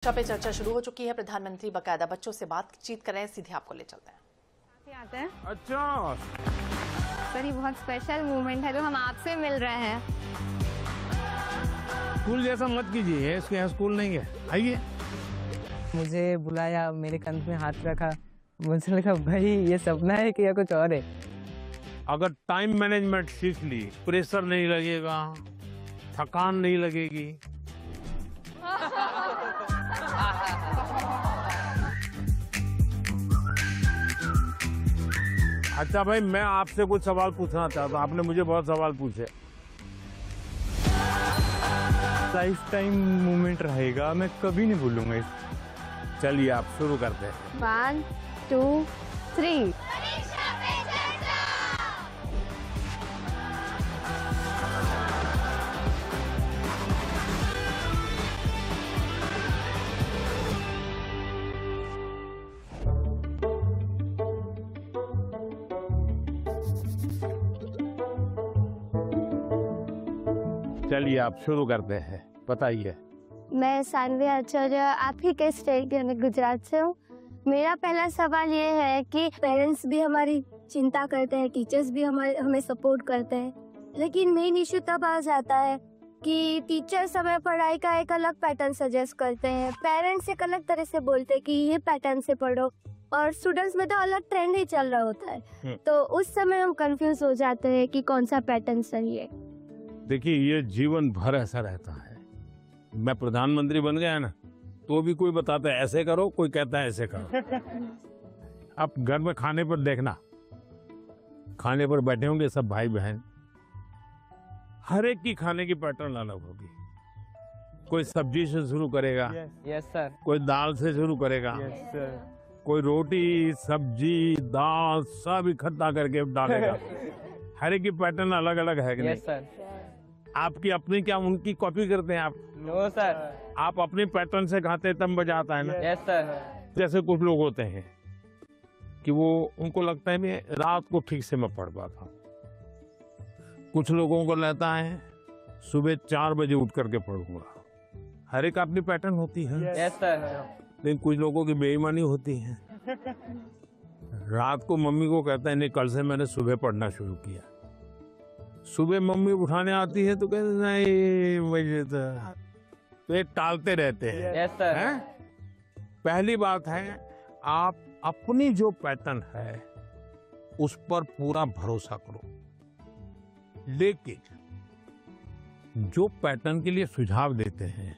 पे चर्चा शुरू हो चुकी है। प्रधानमंत्री बकायदा बच्चों से बातचीत कर रहे हैं, सीधे आपको ले चलते हैं। आते हैं अच्छा सर, ये बहुत स्पेशल मोमेंट है जो हम आपसे मिल रहे हैं। स्कूल जैसा मत कीजिए, इसके यहाँ स्कूल नहीं है। आइए। मुझे बुलाया, मेरे कंध में हाथ रखा, मुझे लगा भाई ये सपना है कि या कुछ और है। अगर टाइम मैनेजमेंट सीख ली, प्रेशर नहीं लगेगा, थकान नहीं लगेगी। अच्छा भाई, मैं आपसे कुछ सवाल पूछना चाहता हूँ। आपने मुझे बहुत सवाल पूछे। लाइफ टाइम मोमेंट रहेगा, मैं कभी नहीं भूलूंगा इस। चलिए आप शुरू करते हैं। 1 2 3। चलिए आप शुरू करते हैं, बताइए। मैं सानवी आचार्य आप ही के स्टेट यानी गुजरात से हूँ। मेरा पहला सवाल ये है कि पेरेंट्स भी हमारी चिंता करते हैं, टीचर्स भी हमें सपोर्ट करते हैं, लेकिन मेन इश्यू तब आ जाता है कि टीचर्स हमें पढ़ाई का एक अलग पैटर्न सजेस्ट करते हैं, पेरेंट्स एक अलग तरह से बोलते हैं कि ये पैटर्न से पढ़ो, और स्टूडेंट्स में तो अलग ट्रेंड ही चल रहा होता है। तो उस समय हम कंफ्यूज हो जाते हैं कि कौन सा पैटर्न सही है। देखिए, ये जीवन भर ऐसा रहता है। मैं प्रधानमंत्री बन गया ना, तो भी कोई बताता है ऐसे करो, कोई कहता है ऐसे करो। आप घर में खाने पर देखना, खाने पर बैठे होंगे सब भाई बहन, हर एक की खाने की पैटर्न अलग होगी। कोई सब्जी से शुरू करेगा, यस सर। कोई दाल से शुरू करेगा, यस सर। कोई रोटी सब्जी दाल सब इकट्ठा करके डालेगा। हर एक की पैटर्न अलग अलग है कि नहीं? Yes sir. आपकी अपनी क्या उनकी कॉपी करते हैं आप? No sir. आप अपने पैटर्न से खाते तब मजा आता है ना। Yes sir. जैसे कुछ लोग होते हैं कि वो उनको लगता है मैं रात को ठीक से मैं पढ़ पाता हूँ। कुछ लोगों को लगता है सुबह 4 बजे उठ करके पढ़ूंगा। हर एक अपनी पैटर्न होती है। Yes sir. लेकिन कुछ लोगों की बेईमानी होती है। रात को मम्मी को कहता है नहीं, कल से मैंने सुबह पढ़ना शुरू किया। सुबह मम्मी उठाने आती है तो कहते नहीं मुझे तो ये टालते रहते हैं। Yes sir. हैं? पहली बात है, आप अपनी जो पैटर्न है उस पर पूरा भरोसा करो, लेकिन जो पैटर्न के लिए सुझाव देते हैं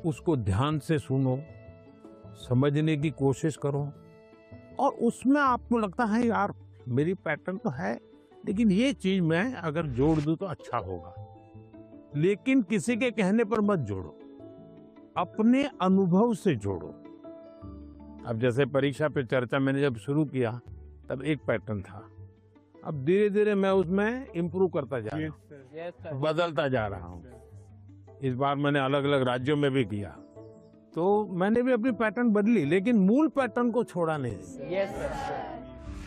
उसको ध्यान से सुनो, समझने की कोशिश करो, और उसमें आपको लगता है यार मेरी पैटर्न तो है, लेकिन ये चीज मैं अगर जोड़ दूं तो अच्छा होगा। लेकिन किसी के कहने पर मत जोड़ो, अपने अनुभव से जोड़ो। अब जैसे परीक्षा पे चर्चा मैंने जब शुरू किया तब एक पैटर्न था, अब धीरे धीरे मैं उसमें इम्प्रूव करता जा रहा हूँ, यस सर। बदलता जा रहा हूँ। इस बार मैंने अलग अलग राज्यों में भी किया, तो मैंने भी अपनी पैटर्न बदली, लेकिन मूल पैटर्न को छोड़ा नहीं। Yes sir.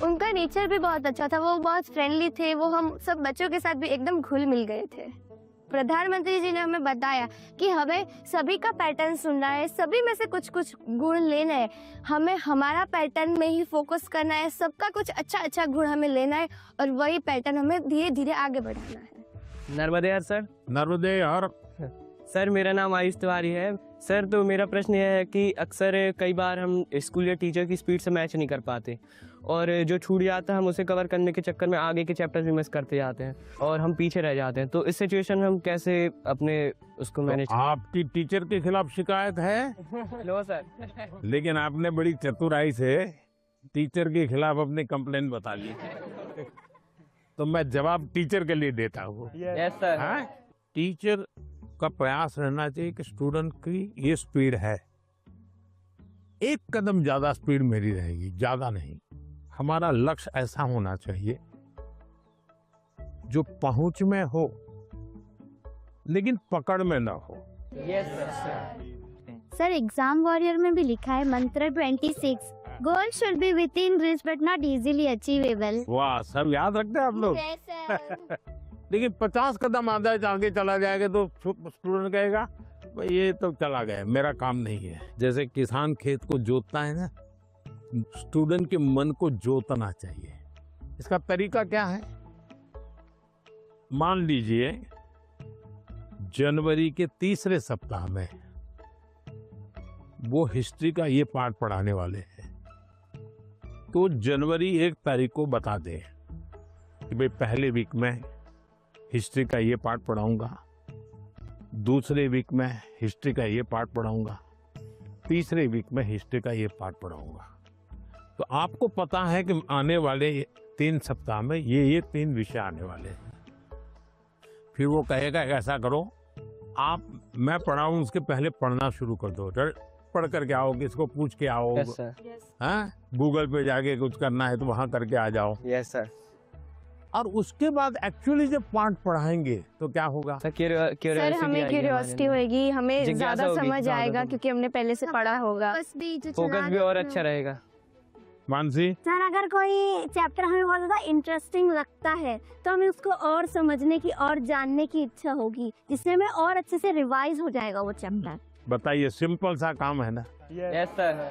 उनका नेचर भी बहुत अच्छा था, वो बहुत फ्रेंडली थे, वो हम सब बच्चों के साथ भी एकदम घुल मिल गए थे। प्रधानमंत्री जी ने हमें बताया कि हमें सभी का पैटर्न सुनना है, सभी में से कुछ कुछ गुण लेना है, हमें हमारा पैटर्न में ही फोकस करना है, सबका कुछ अच्छा अच्छा गुण हमें लेना है, और वही पैटर्न हमें धीरे धीरे आगे बढ़ाना है। नर्मदे सर। नर्मदे हर। सर मेरा नाम आयुष तिवारी है। सर तो मेरा प्रश्न यह है कि अक्सर कई बार हम स्कूल या टीचर की स्पीड से मैच नहीं कर पाते, और जो छूट जाता है हम उसे कवर करने के चक्कर में आगे के चैप्टर्स भी मिस करते जाते हैं और हम पीछे रह जाते हैं। तो इस सिचुएशन में हम कैसे अपने उसको मैनेज? आपकी टीचर के खिलाफ शिकायत है? No sir. लेकिन आपने बड़ी चतुराई से टीचर के खिलाफ अपनी कंप्लेन बता ली, तो मैं जवाब टीचर के लिए देता हूँ। Yes sir. हाँ? टीचर का प्रयास रहना चाहिए कि स्टूडेंट की ये स्पीड है, एक कदम ज्यादा स्पीड मेरी रहेगी, ज्यादा नहीं। हमारा लक्ष्य ऐसा होना चाहिए जो पहुंच में हो लेकिन पकड़ में ना हो। Yes sir. Sir exam warrior में भी लिखा है मंत्र 26, goal should be with in reach but not easily achievable. वाह, सब याद रखते हैं आप लोग। लेकिन 50 कदम आगे चला जाएगा तो स्टूडेंट कहेगा भाई ये तो चला गया, मेरा काम नहीं है। जैसे किसान खेत को जोतता है ना, स्टूडेंट के मन को जोतना चाहिए। इसका तरीका क्या है? मान लीजिए जनवरी के तीसरे सप्ताह में वो हिस्ट्री का ये पाठ पढ़ाने वाले हैं, तो जनवरी 1 तारीख को बता दें कि भाई पहले वीक में हिस्ट्री का ये पाठ पढ़ाऊंगा, दूसरे वीक में हिस्ट्री का ये पाठ पढ़ाऊंगा, तीसरे वीक में हिस्ट्री का ये पाठ पढ़ाऊंगा। तो आपको पता है कि आने वाले 3 सप्ताह में ये 3 विषय आने वाले हैं। फिर वो कहेगा ऐसा करो, आप मैं पढ़ाऊं उसके पहले पढ़ना शुरू कर दो, पढ़ करके आओ, किसको पूछ के आओ, यस सर। हाँ गूगल पे जाके कुछ करना है तो वहां करके आ जाओ। Yes sir. और उसके बाद एक्चुअली जब पाठ पढ़ाएंगे तो क्या होगा? सर सर हमें क्यूरियोसिटी होगी, हमें जिज्ञासा ज्यादा होगी, समझ ज़्यादा आएगा समझ। क्योंकि हमने पहले से पढ़ा होगा। बस भी जो फोकस चला भी और देते अच्छा हो। रहेगा। मानसी, सर अगर कोई चैप्टर हमें बहुत ज्यादा इंटरेस्टिंग लगता है तो हमें उसको और समझने की और जानने की इच्छा होगी, जिससे हमें और अच्छे से रिवाइज हो जाएगा वो चैप्टर। बताइए, सिंपल सा काम है ना। Yes sir.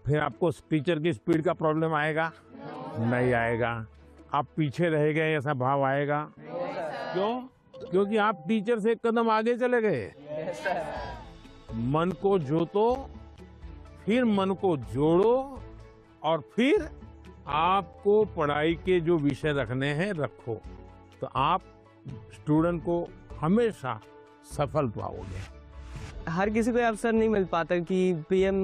फिर आपको टीचर की स्पीड का प्रॉब्लम आएगा? नहीं आएगा। आप पीछे रह गए ऐसा भाव आएगा? क्यों? क्योंकि आप टीचर से एक कदम आगे चले गए। मन को जोतो, फिर मन को जोड़ो, और फिर आपको पढ़ाई के जो विषय रखने हैं रखो, तो आप स्टूडेंट को हमेशा सफल पाओगे। हर किसी को ये अवसर नहीं मिल पाता कि पीएम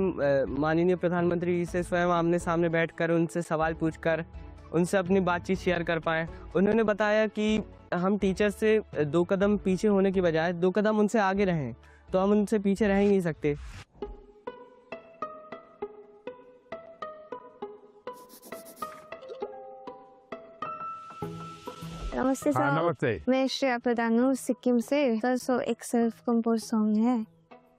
माननीय प्रधानमंत्री से स्वयं आमने सामने बैठकर उनसे सवाल पूछकर उनसे अपनी बातचीत शेयर कर पाए। उन्होंने बताया कि हम टीचर से 2 कदम पीछे होने की बजाय 2 कदम उनसे आगे रहें, तो हम उनसे पीछे रह ही नहीं सकते। नमस्ते हाँ सर, नमस्ते। मैं श्रेया प्रधान हूँ सिक्किम से। सर एक सेल्फ कंपोज सॉन्ग है,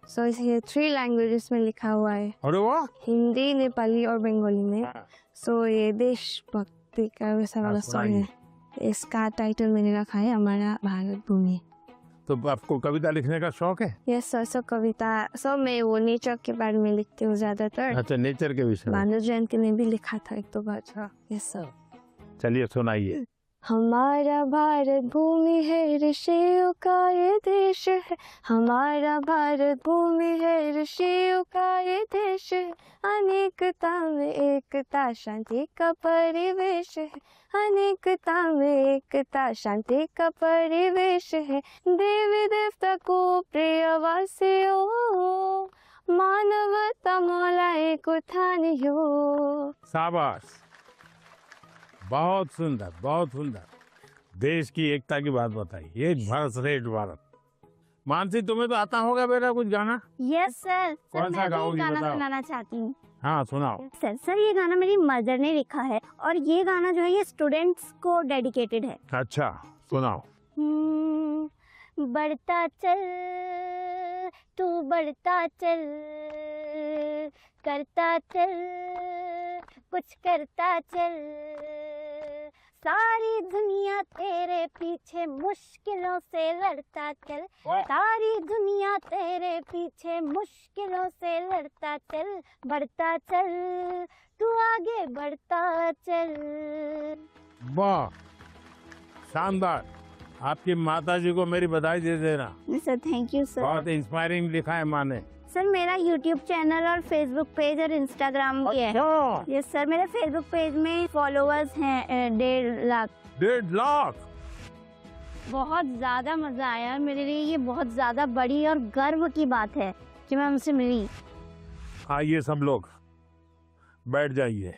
सो ये 3 लैंग्वेजेस में लिखा हुआ है, अरे वाह, हिंदी, नेपाली और बंगाली में। सो ये देशभक्ति का वैसा वाला सॉन्ग है। इसका टाइटल मैंने रखा है हमारा भारत भूमि। तो आपको कविता लिखने का शौक है? Yes sir. सो कविता सब मैं वो नेचर के बारे में लिखती हूँ ज्यादातर। अच्छा, नेचर के विषय में। भानु जयंती ने भी लिखा था 1-2 बार। Yes sir. चलिए सुनाइए। हमारा भारत भूमि है, ऋषियों का ये देश है। हमारा भारत भूमि है, ऋषियों का ये देश है। अनेकता में एकता, शांति का परिवेश है। अनेकता में एकता, शांति का परिवेश है। देवी देवता को प्रिय वासियों, मानवता मौला एक उठानियो। शाबाश, बहुत सुंदर, बहुत सुंदर। देश की एकता की बात बताई। एक भारत श्रेष्ठ भारत। मानसी, तुम्हें तो आता होगा बेटा कुछ गाना? Yes sir. कौन सा मैं भी गाओगी, गाना बताओ। सुनाना चाहती हूँ। हाँ सुनाओ। सर ये गाना मेरी मदर ने लिखा है और ये गाना जो है ये स्टूडेंट्स को डेडिकेटेड है। अच्छा सुनाओ। बढ़ता चल तू बढ़ता चल, करता चल कुछ करता चल, सारी दुनिया तेरे पीछे मुश्किलों से लड़ता चल। सारी दुनिया तेरे पीछे मुश्किलों से लड़ता चल। बढ़ता चल तू आगे बढ़ता चल। वाह, शानदार। आपकी माता जी को मेरी बधाई दे देना। Sir thank you sir. बहुत इंस्पायरिंग लिखा है माँ ने। सर मेरा यूट्यूब चैनल और फेसबुक पेज और इंस्टाग्राम भी है। यस सर, मेरे फेसबुक पेज में फॉलोअर्स हैं 1.5 लाख। 1.5 लाख? बहुत ज़्यादा मज़ा आया मेरे लिए। ये बहुत ज़्यादा बड़ी और गर्व की बात है कि मैं उनसे मिली। आइए सब लोग बैठ जाइए।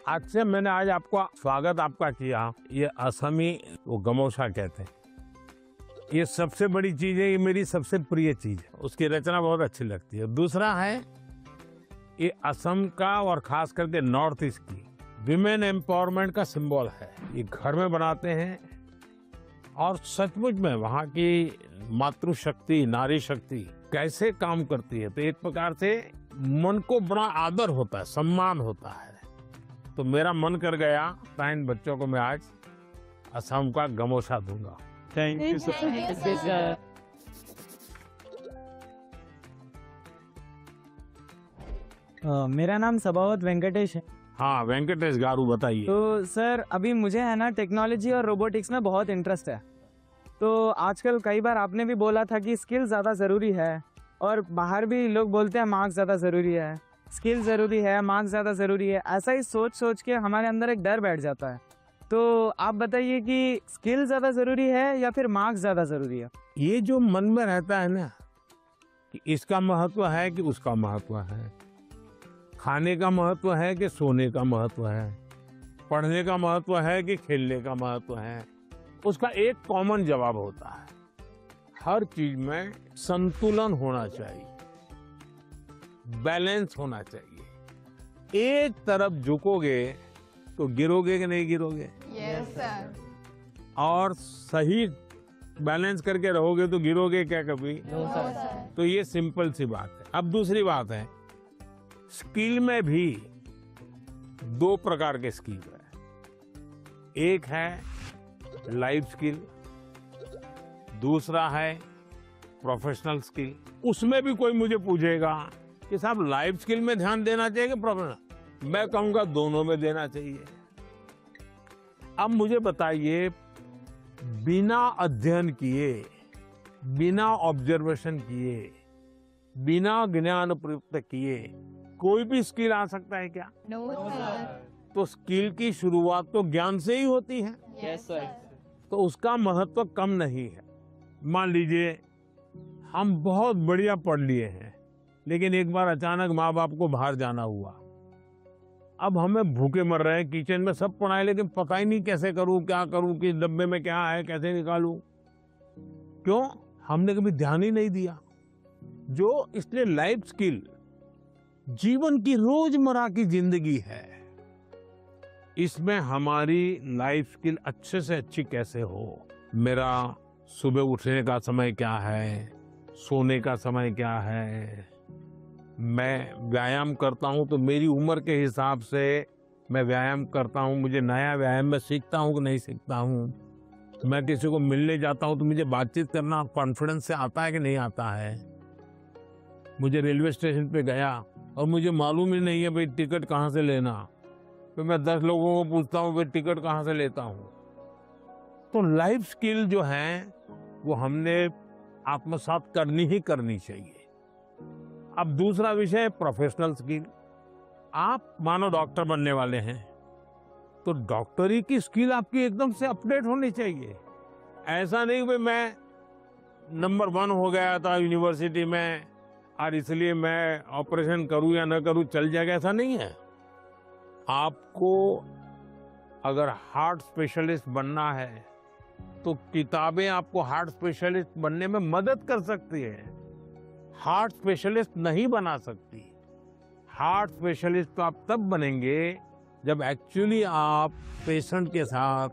आज से मैंने आज आपका स्वागत आपका किया। ये असमी वो गमोशा कहते हैं। ये सबसे बड़ी चीज है, ये मेरी सबसे प्रिय चीज है। उसकी रचना बहुत अच्छी लगती है। दूसरा है ये असम का और खास करके नॉर्थ ईस्ट की विमेन एम्पावरमेंट का सिंबल है। ये घर में बनाते हैं और सचमुच में वहाँ की मातृशक्ति, नारी शक्ति कैसे काम करती है, तो एक प्रकार से मन को बड़ा आदर होता है, सम्मान होता है। तो मेरा मन कर गया इन बच्चों को मैं आज असम का गमोसा दूंगा। Thank you sir. मेरा नाम सबावत वेंकटेश है। हाँ वेंकटेश गारू, बताइए। तो सर अभी मुझे है ना टेक्नोलॉजी और रोबोटिक्स में बहुत इंटरेस्ट है। तो आजकल कई बार आपने भी बोला था कि स्किल ज़्यादा ज़रूरी है, और बाहर भी लोग बोलते हैं मार्क्स ज़्यादा ज़रूरी है, स्किल ज़रूरी है, मार्क्स ज़्यादा ज़रूरी है। ऐसा ही सोच सोच के हमारे अंदर एक डर बैठ जाता है। तो आप बताइए कि स्किल ज़्यादा ज़रूरी है या फिर मार्क्स ज़्यादा ज़रूरी है? ये जो मन में रहता है ना कि इसका महत्व है कि उसका महत्व है, खाने का महत्व है कि सोने का महत्व है, पढ़ने का महत्व है कि खेलने का महत्व है, उसका एक कॉमन जवाब होता है, हर चीज में संतुलन होना चाहिए, बैलेंस होना चाहिए। एक तरफ झुकोगे तो गिरोगे कि नहीं गिरोगे? Yes sir. और सही बैलेंस करके रहोगे तो गिरोगे क्या कभी? तो ये सिंपल सी बात है। अब दूसरी बात है, स्किल में भी दो प्रकार के स्किल है। एक है लाइफ स्किल, दूसरा है प्रोफेशनल स्किल। उसमें भी कोई मुझे पूछेगा कि साहब लाइफ स्किल में ध्यान देना चाहिए कि प्रोफेशनल, मैं कहूंगा दोनों में देना चाहिए। अब मुझे बताइए, बिना अध्ययन किए, बिना ऑब्जर्वेशन किए, बिना ज्ञान प्राप्त किए कोई भी स्किल आ सकता है क्या? No sir. तो स्किल की शुरुआत तो ज्ञान से ही होती है। Yes sir. तो उसका महत्व कम नहीं है। मान लीजिए हम बहुत बढ़िया पढ़ लिए हैं, लेकिन एक बार अचानक माँ बाप को बाहर जाना हुआ, अब हमें भूखे मर रहे हैं, किचन में सब पड़ा है लेकिन पता ही नहीं कैसे करूं, क्या करूं, किस डब्बे में क्या है, कैसे निकालूं। क्यों? हमने कभी ध्यान ही नहीं दिया। जो इसलिए लाइफ स्किल जीवन की रोजमर्रा की जिंदगी है, इसमें हमारी लाइफ स्किल अच्छे से अच्छी कैसे हो। मेरा सुबह उठने का समय क्या है, सोने का समय क्या है, मैं व्यायाम करता हूं तो मेरी उम्र के हिसाब से मैं व्यायाम करता हूं, मुझे नया व्यायाम में सीखता हूं कि नहीं सीखता हूं। मैं किसी को मिलने जाता हूं तो मुझे बातचीत करना कॉन्फिडेंस से आता है कि नहीं आता है। मुझे रेलवे स्टेशन पे गया और मुझे मालूम ही नहीं है भाई टिकट कहाँ से लेना, तो मैं 10 लोगों को पूछता हूँ भाई टिकट कहाँ से लेता हूँ। तो लाइफ स्किल जो है वो हमने आत्मसात करनी ही करनी चाहिए। अब दूसरा विषय प्रोफेशनल स्किल। आप मानो डॉक्टर बनने वाले हैं तो डॉक्टरी की स्किल आपकी एकदम से अपडेट होनी चाहिए। ऐसा नहीं कि मैं नंबर 1 हो गया था यूनिवर्सिटी में और इसलिए मैं ऑपरेशन करूं या न करूं चल जाएगा, ऐसा नहीं है। आपको अगर हार्ट स्पेशलिस्ट बनना है तो किताबें आपको हार्ट स्पेशलिस्ट बनने में मदद कर सकती है, हार्ट स्पेशलिस्ट नहीं बना सकती। हार्ट स्पेशलिस्ट तो आप तब बनेंगे जब एक्चुअली आप पेशेंट के साथ,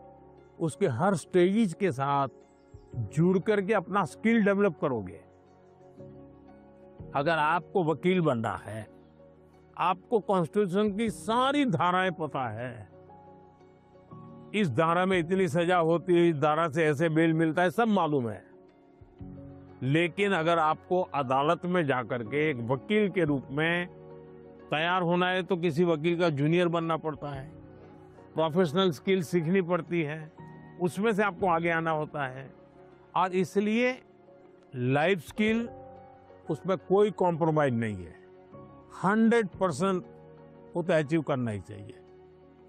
उसके हर स्टेज के साथ जुड़ करके अपना स्किल डेवलप करोगे। अगर आपको वकील बनना है, आपको कॉन्स्टिट्यूशन की सारी धाराएं पता है, इस धारा में इतनी सजा होती है, इस धारा से ऐसे बेल मिलता है, सब मालूम है। लेकिन अगर आपको अदालत में जाकर के एक वकील के रूप में तैयार होना है तो किसी वकील का जूनियर बनना पड़ता है, प्रोफेशनल स्किल सीखनी पड़ती है, उसमें से आपको आगे आना होता है। और इसलिए लाइफ स्किल, उसमें कोई कॉम्प्रोमाइज नहीं है, 100% वो तो अचीव करना ही चाहिए।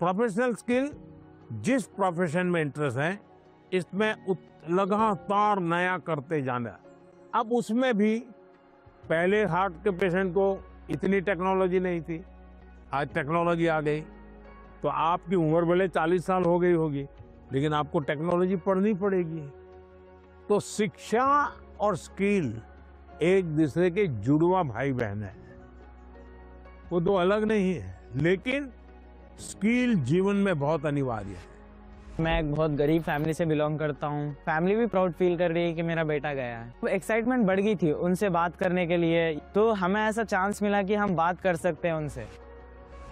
प्रोफेशनल स्किल, जिस प्रोफेशन में इंटरेस्ट है इसमें लगातार नया करते जाना। अब उसमें भी पहले हार्ट के पेशेंट को इतनी टेक्नोलॉजी नहीं थी, आज टेक्नोलॉजी आ गई। तो आपकी उम्र भले 40 साल हो गई होगी, लेकिन आपको टेक्नोलॉजी पढ़नी पड़ेगी। तो शिक्षा और स्किल एक दूसरे के जुड़वा भाई बहन है, वो दो अलग नहीं है, लेकिन स्किल जीवन में बहुत अनिवार्य है। मैं एक बहुत गरीब फैमिली से बिलोंग करता हूँ। फैमिली भी प्राउड फील कर रही है कि मेरा बेटा गया है। तो एक्साइटमेंट बढ़ गई थी उनसे बात करने के लिए, तो हमें ऐसा चांस मिला कि हम बात कर सकते हैं उनसे।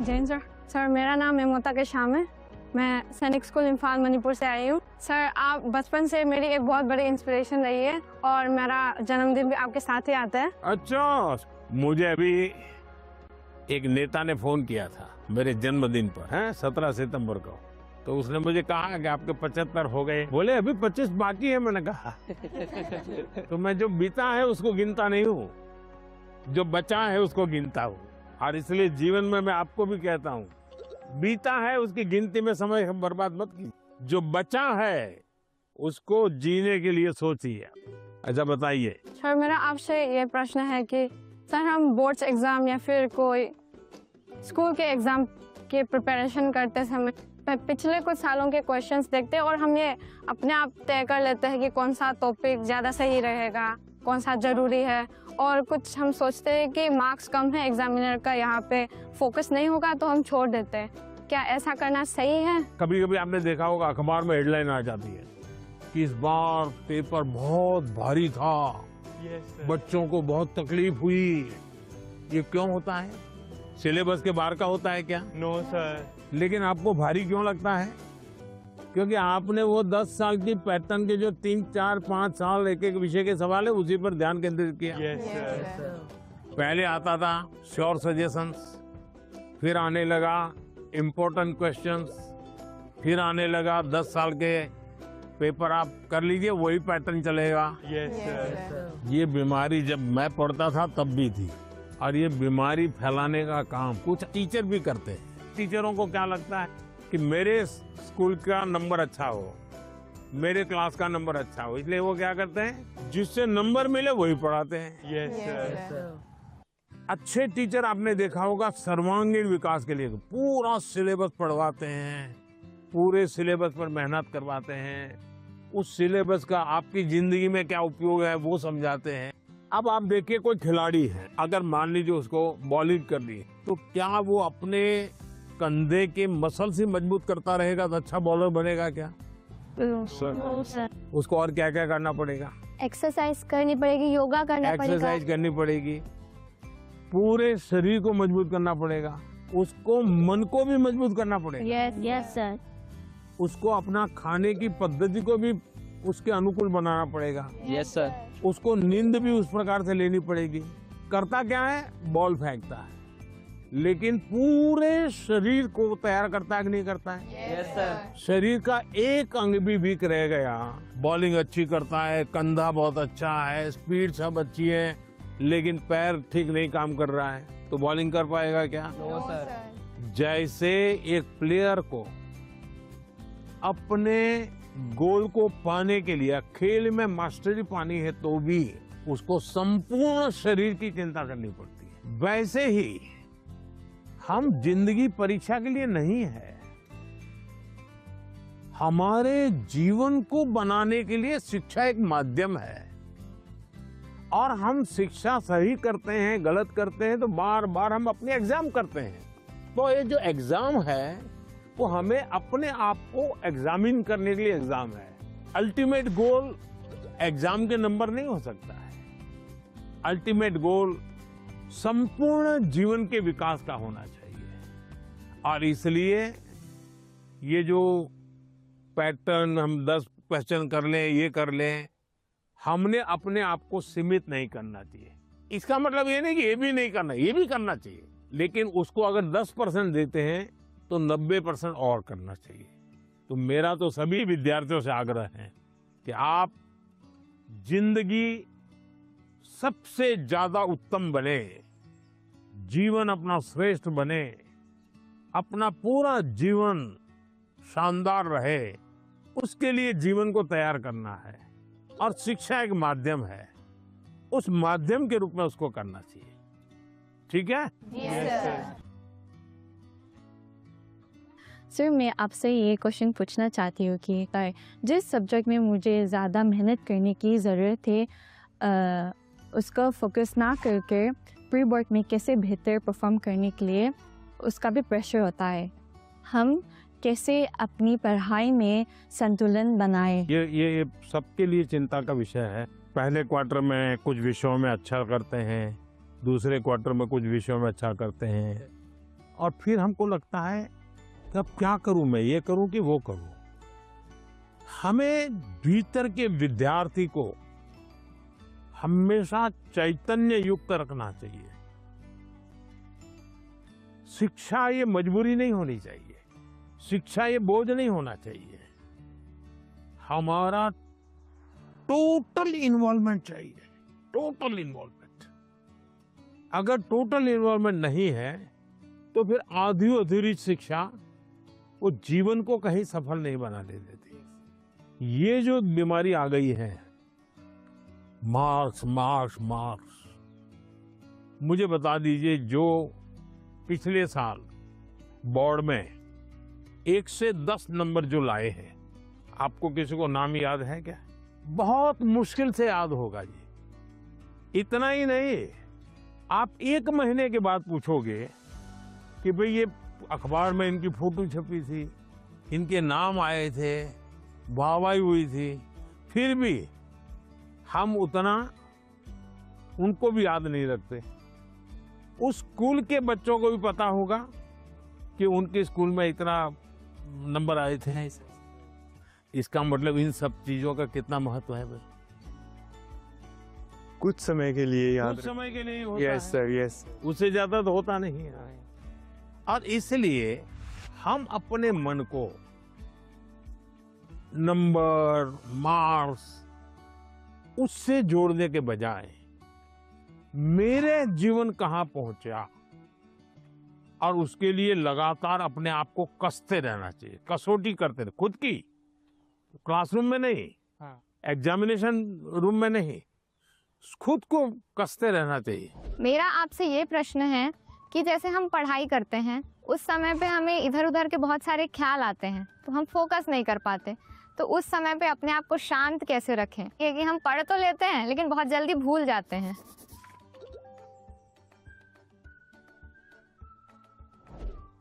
जैन सर। सर मेरा नाम ममता के शाम है। मैं सैनिक स्कूल इम्फाल मणिपुर से आई हूँ। सर, आप बचपन से मेरी एक बहुत बड़ी इंस्पिरेशन रही है और मेरा जन्मदिन भी आपके साथ ही आता है। अच्छा, मुझे अभी एक नेता ने फोन किया था मेरे जन्मदिन पर, है 17 सितंबर को। तो उसने मुझे कहा कि आपके 75 हो गए। बोले अभी 25 बाकी है। मैंने कहा तो मैं जो बीता है उसको गिनता नहीं हूँ, जो बचा है उसको गिनता हूँ। और इसलिए जीवन में मैं आपको भी कहता हूँ, बीता है उसकी गिनती में समय बर्बाद मत कीजिए, जो बचा है उसको जीने के लिए सोचिए। अच्छा बताइए। सर, मेरा आपसे ये प्रश्न है कि सर, हम बोर्ड्स एग्जाम या फिर कोई स्कूल के एग्जाम के प्रिपरेशन करते समय पिछले कुछ सालों के क्वेश्चंस देखते हैं और हम ये अपने आप तय कर लेते हैं कि कौन सा टॉपिक ज़्यादा सही रहेगा, कौन सा ज़रूरी है, और कुछ हम सोचते हैं कि मार्क्स कम है, एग्जामिनर का यहाँ पे फोकस नहीं होगा तो हम छोड़ देते हैं। क्या ऐसा करना सही है? कभी कभी आपने देखा होगा अखबार में हेडलाइन आ जाती है कि इस बार पेपर बहुत भारी था, बच्चों को बहुत तकलीफ हुई। ये क्यों होता है? सिलेबस के बाहर का होता है क्या? No sir. लेकिन आपको भारी क्यों लगता है? क्योंकि आपने वो 10 साल की पैटर्न के जो 3, 4, 5 साल एक एक विषय के सवाल है उसी पर ध्यान केंद्रित किया। पहले आता था श्योर सजेशंस, फिर आने लगा इम्पोर्टेंट क्वेश्चंस, फिर आने लगा 10 साल के पेपर आप कर लीजिए, वही पैटर्न चलेगा। ये बीमारी जब मैं पढ़ता था तब भी थी, और ये बीमारी फैलाने का काम कुछ टीचर भी करते हैं। टीचरों को क्या लगता है कि मेरे स्कूल का नंबर अच्छा हो, मेरे क्लास का नंबर अच्छा हो, इसलिए वो क्या करते हैं, जिससे नंबर मिले वही पढ़ाते हैं। अच्छे टीचर आपने देखा होगा सर्वांगीण विकास के लिए पूरा सिलेबस पढ़वाते हैं, पूरे सिलेबस पर मेहनत करवाते हैं, उस सिलेबस का आपकी जिंदगी में क्या उपयोग है वो समझाते हैं। अब आप देखिए कोई खिलाड़ी है, अगर मान लीजिए उसको बॉलिंग कर दी, तो क्या वो अपने कंधे के मसल से मजबूत करता रहेगा तो अच्छा बॉलर बनेगा क्या? सर, उसको और क्या क्या करना पड़ेगा? एक्सरसाइज करनी पड़ेगी, योगा करना पड़ेगा, एक्सरसाइज करनी पड़ेगी, पूरे शरीर को मजबूत करना पड़ेगा, उसको मन को भी मजबूत करना पड़ेगा। Yes sir. उसको अपना खाने की पद्धति को भी उसके अनुकूल बनाना पड़ेगा। Yes sir. उसको नींद भी उस प्रकार से लेनी पड़ेगी। करता क्या है? बॉल फेंकता है, लेकिन पूरे शरीर को तैयार करता है कि नहीं करता है? Yes sir. शरीर का एक अंग भी वीक रह गया, बॉलिंग अच्छी करता है, कंधा बहुत अच्छा है, स्पीड सब अच्छी है, लेकिन पैर ठीक नहीं काम कर रहा है, तो बॉलिंग कर पाएगा क्या? No sir. जैसे एक प्लेयर को अपने गोल को पाने के लिए खेल में मास्टरी पानी है तो भी उसको संपूर्ण शरीर की चिंता करनी पड़ती है। वैसे ही हम जिंदगी परीक्षा के लिए नहीं है, हमारे जीवन को बनाने के लिए शिक्षा एक माध्यम है। और हम शिक्षा सही करते हैं, गलत करते हैं तो बार बार हम अपने एग्जाम करते हैं। तो ये जो एग्जाम है वो हमें अपने आप को एग्जामिन करने के लिए एग्जाम है। अल्टीमेट गोल एग्जाम के नंबर नहीं हो सकता है। अल्टीमेट गोल संपूर्ण जीवन के विकास का होना चाहिए। और इसलिए ये जो पैटर्न हम 10 क्वेश्चन कर लें, ये कर लें, हमने अपने आप को सीमित नहीं करना चाहिए। इसका मतलब ये नहीं कि ये भी नहीं करना, ये भी करना चाहिए, लेकिन उसको अगर 10% देते हैं तो 90% और करना चाहिए। तो मेरा तो सभी विद्यार्थियों से आग्रह है कि आप जिंदगी सबसे ज्यादा उत्तम बने, जीवन अपना श्रेष्ठ बने, अपना पूरा जीवन शानदार रहे, उसके लिए जीवन को तैयार करना है। और शिक्षा एक माध्यम है, उस माध्यम के रूप में उसको करना चाहिए। ठीक है? सर, मैं आपसे ये क्वेश्चन पूछना चाहती हूँ कि जिस सब्जेक्ट में मुझे ज़्यादा मेहनत करने की ज़रूरत है, उसका फोकस ना करके प्री बोर्ड में कैसे बेहतर परफॉर्म करने के लिए उसका भी प्रेशर होता है। हम कैसे अपनी पढ़ाई में संतुलन बनाएं? ये सबके लिए चिंता का विषय है। पहले क्वार्टर में कुछ विषयों में अच्छा करते हैं, दूसरे क्वार्टर में कुछ विषयों में अच्छा करते हैं, और फिर हमको लगता है कि अब क्या करूं, मैं ये करूं कि वो करूं। हमें भीतर के विद्यार्थी को हमेशा चैतन्य युक्त रखना चाहिए। शिक्षा ये मजबूरी नहीं होनी चाहिए, शिक्षा ये बोझ नहीं होना चाहिए। हमारा टोटल इन्वॉल्वमेंट चाहिए, टोटल इन्वॉल्वमेंट। अगर टोटल इन्वॉल्वमेंट नहीं है तो फिर आधी अधूरी शिक्षा वो जीवन को कहीं सफल नहीं बना दे देती। ये जो बीमारी आ गई है, मार्क्स मार्क्स मार्क्स, मुझे बता दीजिए, जो पिछले साल बोर्ड में 1 से 10 नंबर जो लाए हैं, आपको किसी को नाम याद है क्या? बहुत मुश्किल से याद होगा जी। इतना ही नहीं, आप 1 महीने के बाद पूछोगे कि भाई ये अखबार में इनकी फोटो छपी थी, इनके नाम आए थे, वाहवाही हुई थी, फिर भी हम उतना उनको भी याद नहीं रखते। उस स्कूल के बच्चों को भी पता होगा कि उनके स्कूल में इतना नंबर आए थे। इसका मतलब इन सब चीजों का कितना महत्व है भाई? कुछ समय के लिए याद कुछ समय के लिए होता यस है, सर, यस। उससे ज्यादा तो होता नहीं है। और इसलिए हम अपने मन को नंबर, मार्क्स, उससे जोड़ने के बजाय मेरे जीवन कहां पहुंचा, और उसके लिए लगातार अपने आप को कसते रहना चाहिए, कसौटी करते रहे खुद की। क्लासरूम में नहीं, एग्जामिनेशन रूम में नहीं, खुद को कसते रहना चाहिए। मेरा आपसे ये प्रश्न है कि जैसे हम पढ़ाई करते हैं उस समय पे हमें इधर उधर के बहुत सारे ख्याल आते हैं, तो हम फोकस नहीं कर पाते, तो उस समय पे अपने आप को शांत कैसे रखें? क्योंकि हम पढ़ तो लेते हैं लेकिन बहुत जल्दी भूल जाते हैं।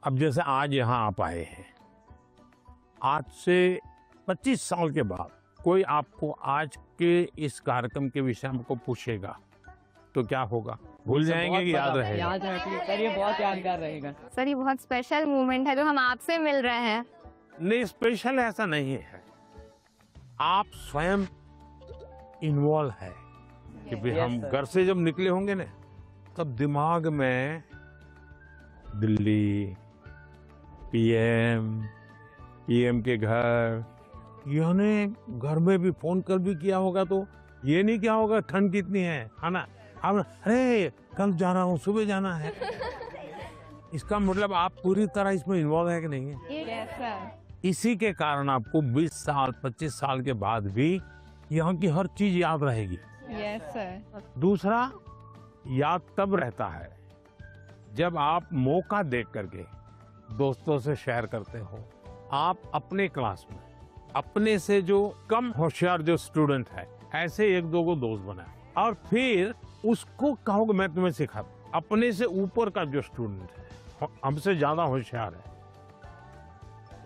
अब जैसे आज यहाँ आप आए हैं, आज से 25 साल के बाद कोई आपको आज के इस कार्यक्रम के विषय में को पूछेगा तो क्या होगा? भूल जाएंगे कि याद रहेगा? याद रखिए सर, ये बहुत यादगार रहेगा। सर ये बहुत स्पेशल मोमेंट है जो हम आपसे मिल रहे हैं। नहीं, स्पेशल ऐसा नहीं है, आप स्वयं इन्वॉल्व है कि भाई हम घर से जब निकले होंगे ना, तब दिमाग में दिल्ली, पीएम के घर, यानी घर में भी फोन कर भी किया होगा तो ये नहीं क्या होगा ठंड कितनी है ना, अब अरे कल जा रहा हूँ, सुबह जाना है। इसका मतलब आप पूरी तरह इसमें इन्वॉल्व है कि नहीं है? Yes sir. इसी के कारण आपको 20 साल 25 साल के बाद भी यहाँ की हर चीज याद रहेगी। Yes sir. दूसरा, याद तब रहता है जब आप मौका देख करके दोस्तों से शेयर करते हो। आप अपने क्लास में अपने से जो कम होशियार जो स्टूडेंट है, ऐसे 1-2 को दोस्त बनाए और फिर उसको कहोगे मैं तुम्हें सिखा। अपने से ऊपर का जो स्टूडेंट है, हमसे ज्यादा होशियार है,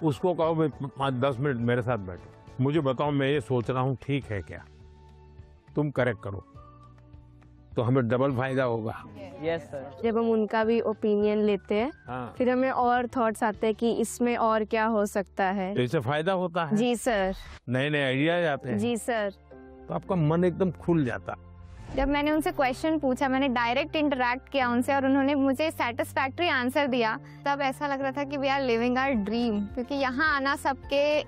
उसको कहो भाई 5-10 मिनट मेरे साथ बैठो, मुझे बताओ मैं ये सोच रहा हूँ ठीक है क्या, तुम करेक्ट करो, तो हमें डबल फायदा होगा। Yes sir. जब हम उनका भी ओपिनियन लेते हैं, हाँ, फिर हमें और थॉट्स आते हैं कि इसमें और क्या हो सकता है। तो इससे फायदा होता है, जी सर। नए नए आइडियाज आते हैं, जी सर। तो आपका मन एकदम खुल जाता। जब मैंने उनसे क्वेश्चन पूछा, मैंने डायरेक्ट इंटरेक्ट किया उनसे और उन्होंने मुझे सेटिस्फैक्ट्री आंसर दिया, तब ऐसा लग रहा था कि we are living our dream. क्योंकि यहाँ आना सबके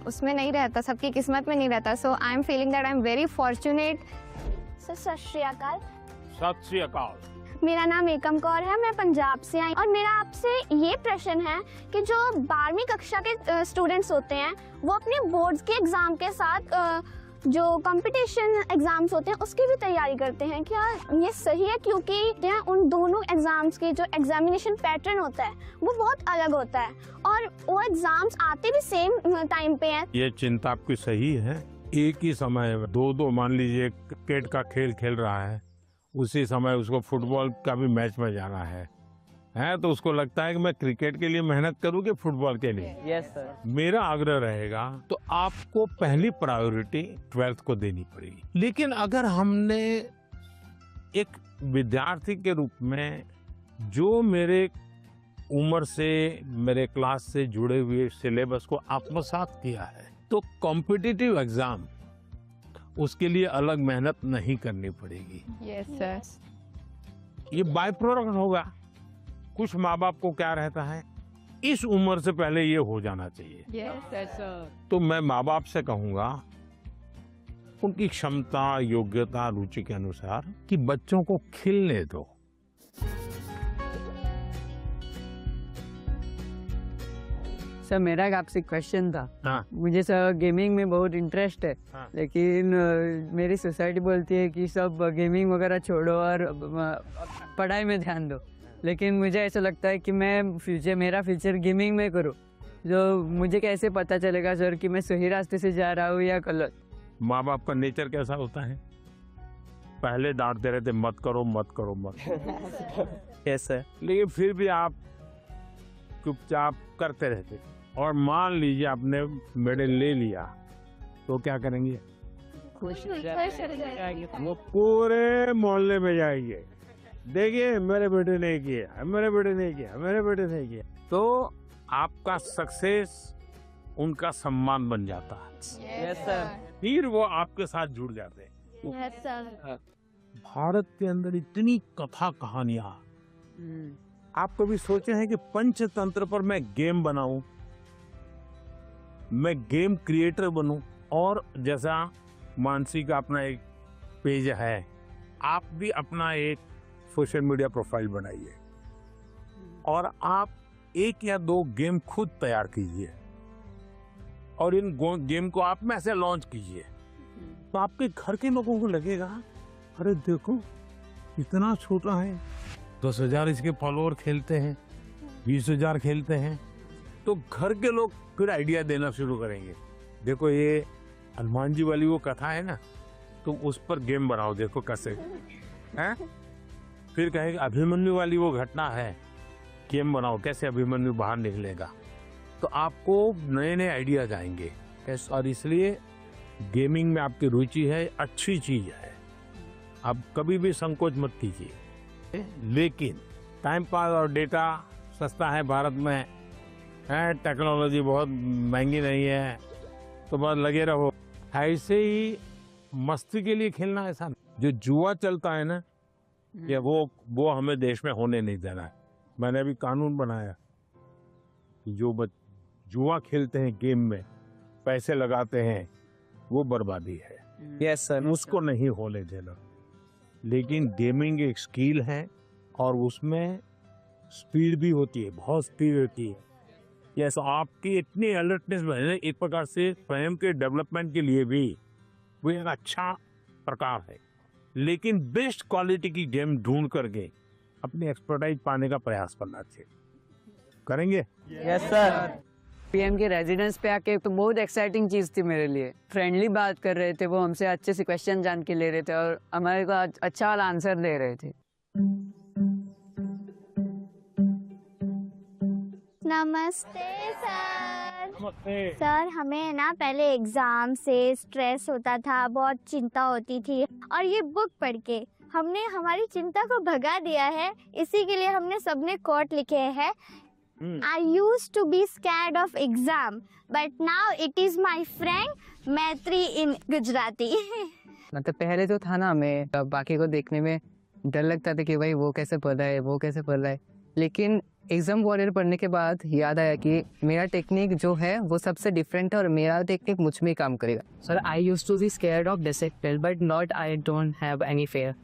उसमें नहीं रहता, सबकी किस्मत में नहीं रहता। So I am feeling that I am very fortunate. Sir Sat Sri अकाल। सत श्री अकाल। मेरा नाम एकम कौर है, मैं पंजाब से आई और मेरा आपसे ये प्रश्न है कि जो 12वीं कक्षा के स्टूडेंट्स होते हैं वो अपने बोर्ड्स के एग्जाम के साथ जो कंपटीशन एग्जाम्स होते हैं उसकी भी तैयारी करते हैं, क्या ये सही है? क्योंकि उन दोनों एग्जाम्स की जो एग्जामिनेशन पैटर्न होता है वो बहुत अलग होता है और वो एग्जाम्स आते भी सेम टाइम पे हैं। ये चिंता आपकी सही है। एक ही समय में दो मान लीजिए क्रिकेट का खेल खेल रहा है, उसी समय उसको फुटबॉल का भी मैच में जाना है तो उसको लगता है कि मैं क्रिकेट के लिए मेहनत करूं कि फुटबॉल के लिए। Yes sir. मेरा आग्रह रहेगा तो आपको पहली प्रायोरिटी 12th को देनी पड़ेगी। लेकिन अगर हमने एक विद्यार्थी के रूप में जो मेरे उम्र से मेरे क्लास से जुड़े हुए सिलेबस को आत्मसात किया है, तो कॉम्पिटिटिव एग्जाम उसके लिए अलग मेहनत नहीं करनी पड़ेगी। Yes sir. ये बाय प्रोडक्ट होगा। कुछ माँ बाप को क्या रहता है, इस उम्र से पहले ये हो जाना चाहिए। Yes sir. तो मैं माँ बाप से कहूंगा उनकी क्षमता, योग्यता, रुचि के अनुसार कि बच्चों को खिलने दो। सर मेरा एक आपसे क्वेश्चन था। हाँ। मुझे सर गेमिंग में बहुत इंटरेस्ट है। हाँ। लेकिन मेरी सोसाइटी बोलती है कि सब गेमिंग वगैरह छोड़ो और पढ़ाई में ध्यान दो। लेकिन मुझे ऐसा लगता है कि मेरा फ्यूचर गेमिंग में करूँ। जो मुझे कैसे पता चलेगा सर कि मैं सही रास्ते से जा रहा हूँ या गलत? माँ बाप का नेचर कैसा होता है, पहले डांटते रहते मत करो मत करो मत। Yes sir. लेकिन फिर भी आप चुपचाप करते रहते, और मान लीजिए आपने मेडल ले लिया तो क्या करेंगे? वो पूरे मोहल्ले में जाएंगे, देखिए मेरे बेटे ने किया, मेरे बेटे ने किया, मेरे बेटे ने किया। तो आपका सक्सेस उनका सम्मान बन जाता है। Yes sir. फिर वो आपके साथ जुड़ जाते हैं। Yes sir. भारत के अंदर इतनी कथा कहानियां, आप कभी सोचे हैं कि पंचतंत्र पर मैं गेम बनाऊं, मैं गेम क्रिएटर बनूं? और जैसा मानसी का अपना एक पेज है, आप भी अपना एक सोशल मीडिया प्रोफाइल बनाइए और आप 1 या 2 गेम खुद तैयार कीजिए और इन गेम को आप में ऐसे लॉन्च कीजिए, तो आपके घर के लोगों को लगेगा अरे देखो इतना छोटा है, 10,000 इसके फॉलोअर खेलते हैं, 20,000 खेलते हैं। तो घर के लोग फिर आइडिया देना शुरू करेंगे, देखो ये हनुमान जी वाली वो कथा है ना, तुम उस पर गेम बनाओ, देखो कैसे हैं। फिर कहेंगे अभिमन्यु वाली वो घटना है, गेम बनाओ कैसे अभिमन्यु बाहर निकलेगा। तो आपको नए नए आइडियाज आएंगे। और इसलिए गेमिंग में आपकी रुचि है, अच्छी चीज है, आप कभी भी संकोच मत कीजिए। लेकिन टाइम पास और डेटा सस्ता है भारत में, है टेक्नोलॉजी बहुत महंगी नहीं है, तो बस लगे रहो। ऐसे ही मस्ती के लिए खेलना ऐसा नहीं। जो जुआ चलता है ना, ये वो हमें देश में होने नहीं देना है। मैंने अभी कानून बनाया, जो जुआ खेलते हैं, गेम में पैसे लगाते हैं, वो बर्बादी है। Yes sir. उसको नहीं होने देना। लेकिन गेमिंग एक स्किल है और उसमें स्पीड भी होती है, बहुत स्पीड होती है। यस, आपकी इतनी अलर्टनेस है, एक प्रकार से स्वयं के डेवलपमेंट के लिए भी वो एक अच्छा प्रकार है। लेकिन बेस्ट क्वालिटी की गेम ढूंढ करके अपनी एक्सपर्टाइज पाने का प्रयास करना चाहिए। करेंगे? Yes sir. पीएम के रेजिडेंस पे आके तो बहुत एक्साइटिंग चीज़ थी मेरे लिए। फ्रेंडली बात कर रहे थे, वो हमसे अच्छे से क्वेश्चन जान के ले रहे थे और हमारे को अच्छा वाला आंसर दे रहे थे। नमस्ते सर। नमस्ते। सर हमें ना पहले एग्जाम से स्ट्रेस होता था, बहुत चिंता होती थी, और ये बुक पढ़ के हमने हमारी चिंता को भगा दिया है। इसी के लिए हमने सबने कोट लिखे हैं। I used to be scared of exam, but now it is my friend Maitri in Gujarati. मतलब पहले तो था ना, हमें बाकी को देखने में डर लगता था कि भाई वो कैसे पढ़ रहा है, वो कैसे पढ़ रहा है। लेकिन एग्जाम वॉरियर पढ़ने के बाद याद आया कि मेरा टेक्निक जो है वो सबसे डिफरेंट है और मेरा टेक्निक मुझ में काम करेगा। Sir I used to be scared of discipline but not, I don't have any fear.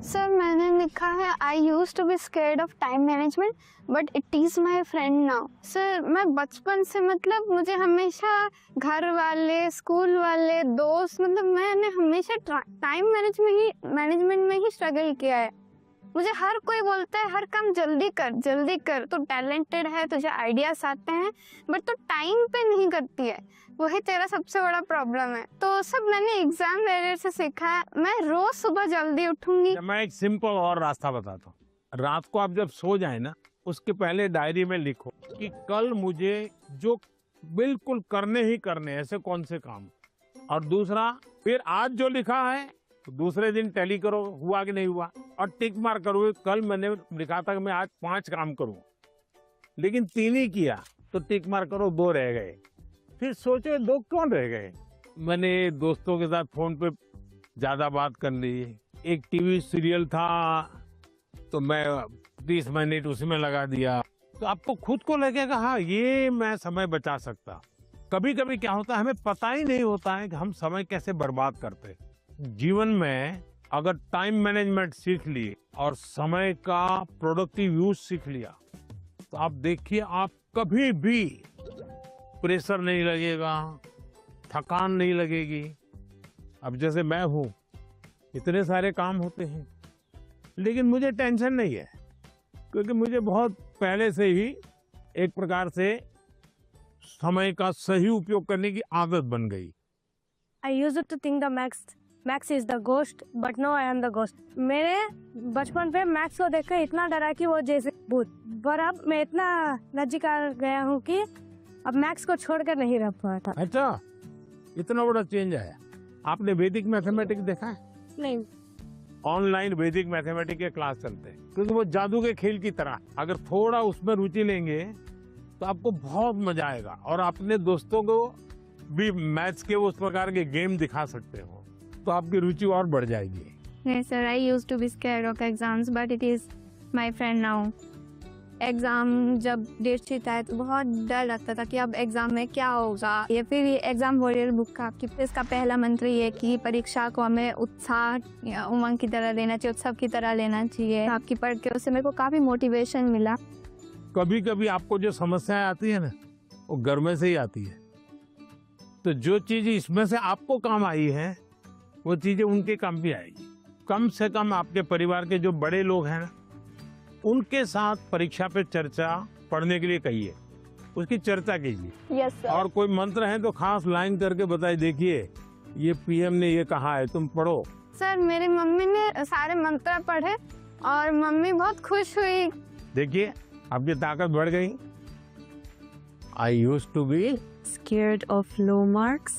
Sir मैंने लिखा है I used to be scared of time management, but it is my friend now. Sir मैं बचपन से मतलब मुझे हमेशा घर वाले, स्कूल वाले, दोस्त, मतलब मैंने हमेशा टाइम मैनेजमेंट में ही स्ट्रगल किया है। मुझे हर कोई बोलता है हर काम जल्दी कर, तो टैलेंटेड है, तुझे आइडियाज आते हैं, बट तो टाइम पे नहीं करती है, वही तेरा सबसे बड़ा प्रॉब्लम है। तो सब मैंने एग्जाम वेरियर से सीखा है। मैं रोज सुबह जल्दी उठूंगी। मैं एक सिंपल और रास्ता बताता हूँ। रात को आप जब सो जाए ना, उसके पहले डायरी में लिखो कि कल मुझे जो बिल्कुल करने ही करने ऐसे कौन से काम, और दूसरा फिर आज जो लिखा है तो दूसरे दिन टैली करो, हुआ कि नहीं हुआ, और टिक मार करो। कल मैंने लिखा था कि मैं आज 5 काम करूँ, लेकिन 3 ही किया तो टिक मार करो 2 रह गए। फिर सोचो 2 कौन रह गए। मैंने दोस्तों के साथ फोन पे ज्यादा बात कर ली। एक टीवी सीरियल था तो मैं 30 मिनट उसमें लगा दिया। तो आपको खुद को लगेगा हाँ ये मैं समय बचा सकता। कभी कभी क्या होता है हमें पता ही नहीं होता है कि हम समय कैसे बर्बाद करते हैं। जीवन में अगर टाइम मैनेजमेंट सीख ली और समय का प्रोडक्टिव यूज सीख लिया तो आप देखिए आप कभी भी प्रेशर नहीं लगेगा, थकान नहीं लगेगी। अब जैसे मैं हूँ इतने सारे काम होते हैं लेकिन मुझे टेंशन नहीं है क्योंकि मुझे बहुत पहले से ही एक प्रकार से समय का सही उपयोग करने की आदत बन गई। I used to think the Max is the ghost, but now I am the ghost. मेरे बचपन पे मैक्स को देखकर इतना डरा कि वो जैसे भूत, पर अब मैं इतना नजदीक आ गया हूँ कि अब मैक्स को छोड़कर नहीं रह पाता। अच्छा, इतना बड़ा चेंज आया। आपने वैदिक मैथमेटिक्स देखा है? नहीं। ऑनलाइन वैदिक मैथमेटिक्स के क्लास चलते हैं क्योंकि वो जादू के खेल की तरह। अगर थोड़ा उसमें रुचि लेंगे तो आपको बहुत मजा आएगा और अपने दोस्तों को भी मैथ्स के उस प्रकार के गेम दिखा सकते हो तो आपकी रुचि और बढ़ जाएगी। Yes, sir. I used to be scared of exams, but it is my friend now. Exam जब डेट शीट आए तो बहुत डर लगता था कि अब एग्ज़ाम में क्या होगा। ये फिर ये एग्ज़ाम वॉरियर बुक का आपकी इसका पहला मंत्र ये कि परीक्षा को हमें उत्साह या उमंग की तरह लेना चाहिए, उत्सव की तरह लेना चाहिए। आपकी पढ़ के उससे मेरे को काफ़ी मोटिवेशन मिला। कभी कभी आपको जो समस्याएं आती है ना वो घर में से ही आती है। तो जो चीज इसमें से आपको काम आई है वो चीजें उनके काम भी आएगी। कम से कम आपके परिवार के जो बड़े लोग हैं ना उनके साथ परीक्षा पे चर्चा पढ़ने के लिए कहिए, उसकी चर्चा कीजिए। Yes sir. और कोई मंत्र है तो खास लाइन करके बताइए, देखिए ये पीएम ने ये कहा है तुम पढ़ो। सर मेरी मम्मी ने सारे मंत्र पढ़े और मम्मी बहुत खुश हुई। देखिए आपकी ताकत बढ़ गई। I used to be Scared of low marks,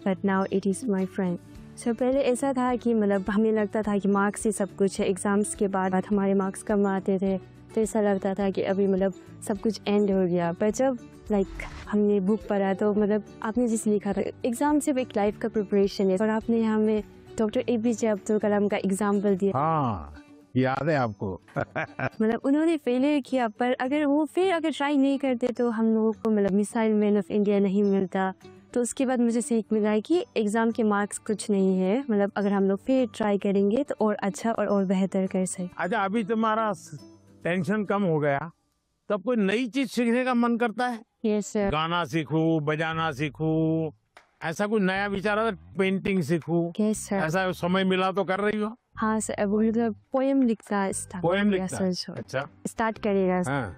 but now it is my friend. So पहले ऐसा था कि मतलब हमें लगता था कि मार्क्स ही सब कुछ है। एग्जाम्स के बाद हमारे मार्क्स कम आते थे तो ऐसा लगता था कि अभी मतलब सब कुछ एंड हो गया। पर जब हमने बुक पढ़ा तो मतलब आपने जिस लिखा था एग्जाम सिर्फ एक लाइफ का प्रिपरेशन है और आपने हमें डॉक्टर APJ अब्दुल कलाम का एग्जाम्पल दिया। हाँ याद है आपको। मतलब उन्होंने फेलियर किया पर अगर वो फिर अगर ट्राई नहीं करते तो हम लोगों को मतलब मिसाइल मैन ऑफ इंडिया नहीं मिलता। तो उसके बाद मुझे सीख मिला कि एग्ज़ाम के मार्क्स कुछ नहीं है, मतलब अगर हम लोग फिर ट्राई करेंगे तो और अच्छा और बेहतर कर सकें। अच्छा अभी तुम्हारा टेंशन कम हो गया तब कोई नई चीज सीखने का मन करता है? Yes sir. गाना सीखूं, बजाना सीखूं, ऐसा कुछ नया विचार आता है? पेंटिंग सीखूं? Yes sir. ऐसा समय मिला तो कर रही हो? हाँ सर, अब मतलब पोएम लिखता पोएम लिखता है? अच्छा स्टार्ट करेगा। हाँ।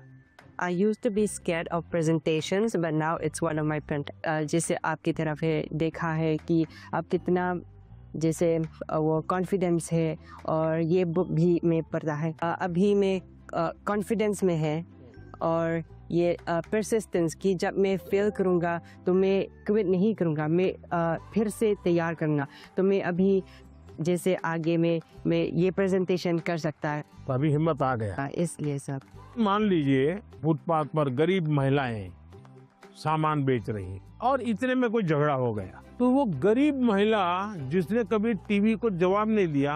I used to be scared of presentations, but now it's one of my friend. जैसे आपकी तरफ है देखा है कि आप कितना जैसे वो कॉन्फिडेंस है और ये बुक भी मैं पढ़ता है। अभी मैं कॉन्फिडेंस में है और ये परसिस्टेंस की जब मैं फेल करूँगा तो मैं क्विट नहीं करूँगा, मैं फिर से तैयार करूँगा। तो मैं अभी जैसे आगे में मैं ये प्रेजेंटेशन कर सकता है। तो अभी हिम्मत आ गया। इसलिए सब मान लीजिए फुटपाथ पर गरीब महिलाएं सामान बेच रही हैं और इतने में कोई झगड़ा हो गया तो वो गरीब महिला जिसने कभी टीवी को जवाब नहीं दिया,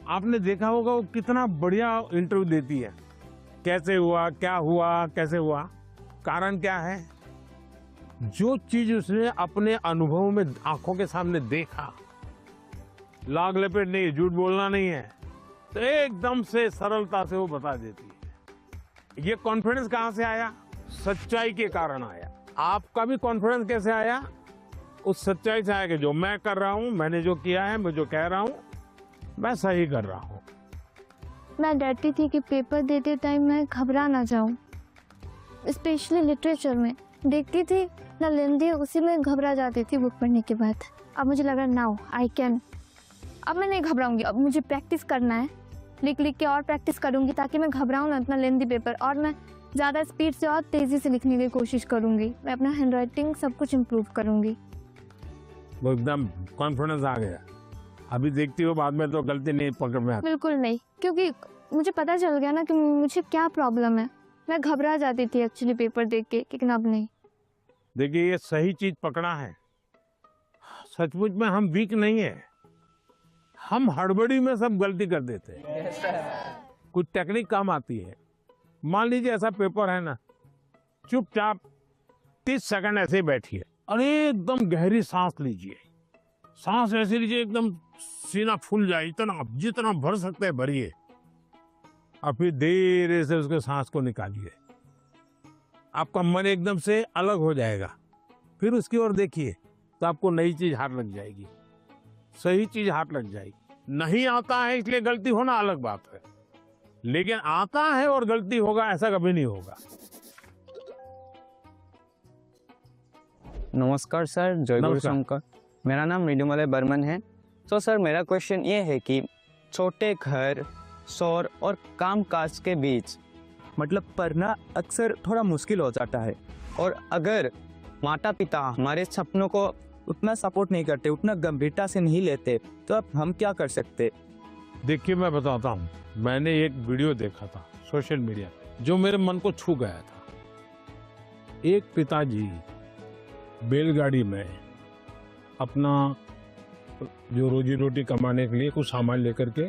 आपने देखा होगा वो कितना बढ़िया इंटरव्यू देती है। कैसे हुआ, क्या हुआ, कैसे हुआ, कारण क्या है? जो चीज उसने अपने अनुभव में आंखों के सामने देखा, लाग लपेट नहीं, झूठ बोलना नहीं है, तो एकदम से सरलता से वो बता देती है। ये कॉन्फिडेंस कहाँ से आया? सच्चाई के कारण आया। आपका भी कॉन्फिडेंस कैसे आया? उस सच्चाई से आया कि जो मैं कर रहा हूँ, मैंने जो किया है, मैं जो कह रहा हूँ, मैं सही कर रहा हूँ। मैं डरती थी कि पेपर देते टाइम मैं घबरा ना जाऊं, स्पेशली लिटरेचर में देखती थी ना लेंदी, उसी में घबरा जाती थी बुक पढ़ने के बाद। अब मुझे लगा नाउ आई कैन, अब मैं नहीं घबराऊंगी। अब मुझे प्रैक्टिस करना है, लिख लिख के और प्रैक्टिस करूंगी ताकि मैं घबराऊं ना इतना लेंदी पेपर, और मैं ज़्यादा स्पीड से और तेज़ी से लिखने की कोशिश करूंगी। मैं अपना हैंड राइटिंग सब कुछ इम्प्रूव करूंगी। वो एकदम कॉन्फिडेंस आ गया। अभी देखती हो बाद में तो गलती नहीं पकड़ में आती। बिल्कुल नहीं, क्योंकि मुझे पता चल गया ना कि मुझे क्या प्रॉब्लम है। मैं घबरा जाती थी एक्चुअली पेपर देख के, लेकिन अब नहीं। देखिए, ये सही चीज पकड़ा है। सचमुच में हम वीक नहीं है, हम हड़बड़ी में सब गलती कर देते हैं। कुछ टेक्निक काम आती है। मान लीजिए ऐसा पेपर है ना, चुपचाप 30 सेकंड ऐसे ही बैठिए और एकदम गहरी सांस लीजिए। सांस ऐसे लीजिए एकदम सीना फूल जाए, इतना जितना भर सकते हैं भरिए, और फिर धीरे से उसके सांस को निकालिए। आपका मन एकदम से अलग हो जाएगा। फिर उसकी ओर देखिए तो आपको नई चीज हाथ लग जाएगी, सही चीज हाथ लग जाएगी। नहीं आता है इसलिए गलती होना अलग बात है, लेकिन आता है और गलती होगा ऐसा कभी नहीं होगा। नमस्कार सर, जय गुरु नमस्कार। शंकर। मेरा नाम मृदुमलय बर्मन है। तो सर मेरा क्वेश्चन ये है कि छोटे घर, शोर और कामकाज के बीच मतलब पढ़ना अक्सर थोड़ा मुश्किल हो जाता है, और अगर माता पिता हमारे सपनों को उतना सपोर्ट नहीं करते, उतना गंभीरता से नहीं लेते, तो अब हम क्या कर सकते? देखिए, मैं बताता हूँ। मैंने एक वीडियो देखा था सोशल मीडिया पे जो मेरे मन को छू गया था। एक पिताजी बैलगाड़ी में अपना जो रोजी रोटी कमाने के लिए कुछ सामान लेकर के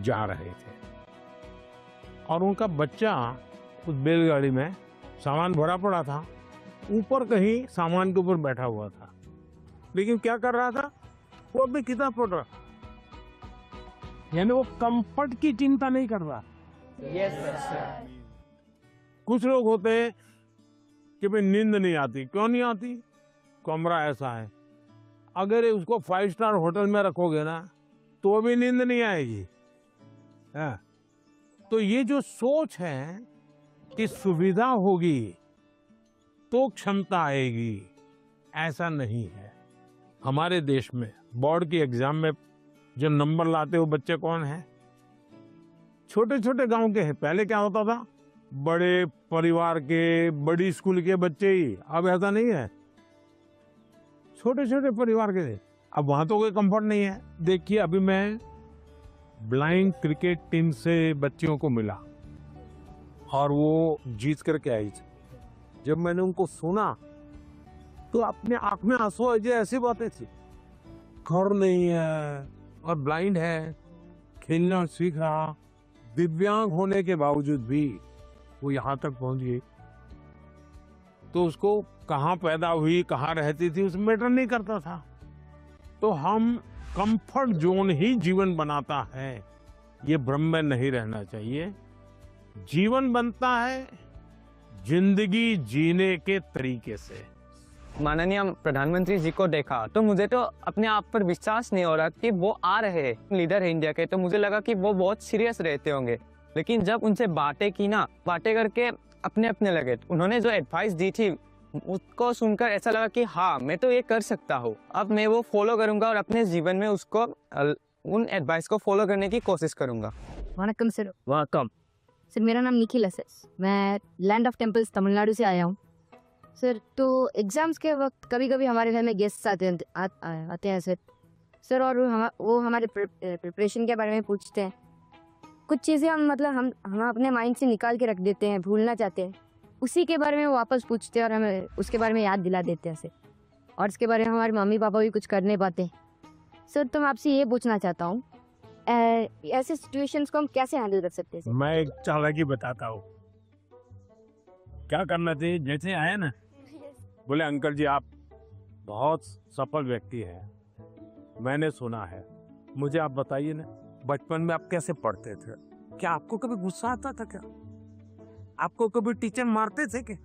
जा रहे थे, और उनका बच्चा उस बैलगाड़ी में सामान भरा पड़ा था, ऊपर कहीं सामान के ऊपर बैठा हुआ था, लेकिन क्या कर रहा था? वो अपनी किताब पढ़ रहा, यानी वो कंफर्ट की चिंता नहीं कर रहा। कुछ लोग होते हैं कि भाई नींद नहीं आती। क्यों नहीं आती? कमरा ऐसा है, अगर उसको 5 स्टार होटल में रखोगे ना तो भी नींद नहीं आएगी। हाँ। तो ये जो सोच है कि सुविधा होगी तो क्षमता आएगी, ऐसा नहीं है। हमारे देश में बोर्ड की एग्जाम में जो नंबर लाते हो बच्चे कौन है? छोटे छोटे गांव के हैं। पहले क्या होता था? बड़े परिवार के, बड़ी स्कूल के बच्चे ही। अब ऐसा नहीं है, छोटे छोटे परिवार के। अब वहां तो कोई कंफर्ट नहीं है। देखिए, अभी मैं ब्लाइंड क्रिकेट टीम से बच्चियों को मिला और वो जीत करके आई थी। जब मैंने उनको सुना तो अपने आंख में आंसू आ जाए, ऐसी बातें थी। घर नहीं है और ब्लाइंड है, खेलना सीख रहा, दिव्यांग होने के बावजूद भी वो यहाँ तक पहुंच गई। तो उसको कहाँ पैदा हुई, कहाँ रहती थी, उसमें मैटर नहीं करता था। तो हम कंफर्ट जोन ही जीवन बनाता है, ये भ्रम में नहीं रहना चाहिए। जीवन बनता है जिंदगी जीने के तरीके से। माननीय प्रधानमंत्री जी को देखा तो मुझे तो अपने आप पर विश्वास नहीं हो रहा कि वो आ रहे हैं लीडर है इंडिया के। तो मुझे लगा कि वो बहुत सीरियस रहते होंगे, लेकिन जब उनसे बातें की ना, बातें करके अपने अपने लगे। उन्होंने जो एडवाइस दी थी उसको सुनकर ऐसा लगा कि हाँ, मैं तो ये कर सकता हूँ। अब मैं वो फॉलो करूंगा और अपने जीवन में उसको उन एडवाइस को फॉलो करने की कोशिश करूंगा। वनकम सर। वेलकम सर, मेरा नाम निखिल है सर। मैं लैंड ऑफ टेम्पल्स तमिलनाडु से आया हूँ सर। तो एग्ज़ाम्स के वक्त कभी कभी हमारे घर में गेस्ट आते हैं सर, और वो हमारे प्रिपरेशन के बारे में पूछते हैं। कुछ चीज़ें हम अपने माइंड से निकाल के रख देते हैं, भूलना चाहते हैं, उसी के बारे में वो वापस पूछते हैं और हमें उसके बारे में याद दिला देते हैं सर। और इसके बारे में हमारे मम्मी पापा भी कुछ कर नहीं पाते सर। तो मैं आपसे ये पूछना चाहता हूँ, ऐसे सिचुएशंस को हम कैसे हैंडल कर सकते हैं सर? मैं एक चालाकी बताता हूँ क्या करना चाहिए। जैसे आए ना, बोले अंकल जी आप बहुत सफल व्यक्ति हैं, मैंने सुना है, मुझे आप बताइए ना, बचपन में आप कैसे पढ़ते थे? क्या आपको कभी गुस्सा आता था? क्या आपको कभी टीचर मारते थे? क्या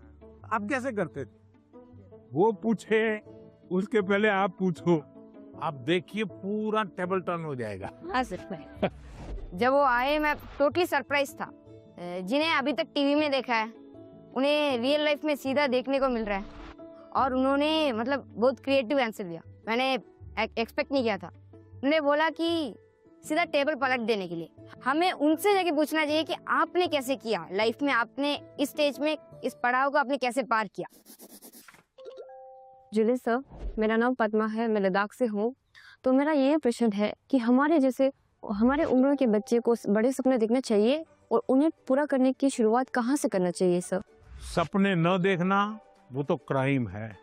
आप कैसे करते थे? वो पूछे उसके पहले आप पूछो, आप देखिए पूरा टेबल टर्न हो जाएगा। हाँ सर। जब वो आए मैं टोटली सरप्राइज था। जिन्हें अभी तक टीवी में देखा है उन्हें रियल लाइफ में सीधा देखने को मिल रहा है, और उन्होंने बहुत क्रिएटिव आंसर दिया। मैंने एक्सपेक्ट नहीं किया था। उन्होंने बोला कि सीधा टेबल पलट देने के लिए। हमें उनसे जाके पूछना चाहिए कि आपने कैसे किया लाइफ में, आपने इस स्टेज में इस पड़ाव को आपने कैसे पार किया। जुले सर, मेरा नाम पद्मा है, मैं लद्दाख से हूँ। तो मेरा ये प्रश्न है कि हमारे उम्र के बच्चे को बड़े सपने देखने चाहिए और उन्हें पूरा करने की शुरुआत कहाँ से करना चाहिए सर? सपने न देखना वो तो क्राइम है।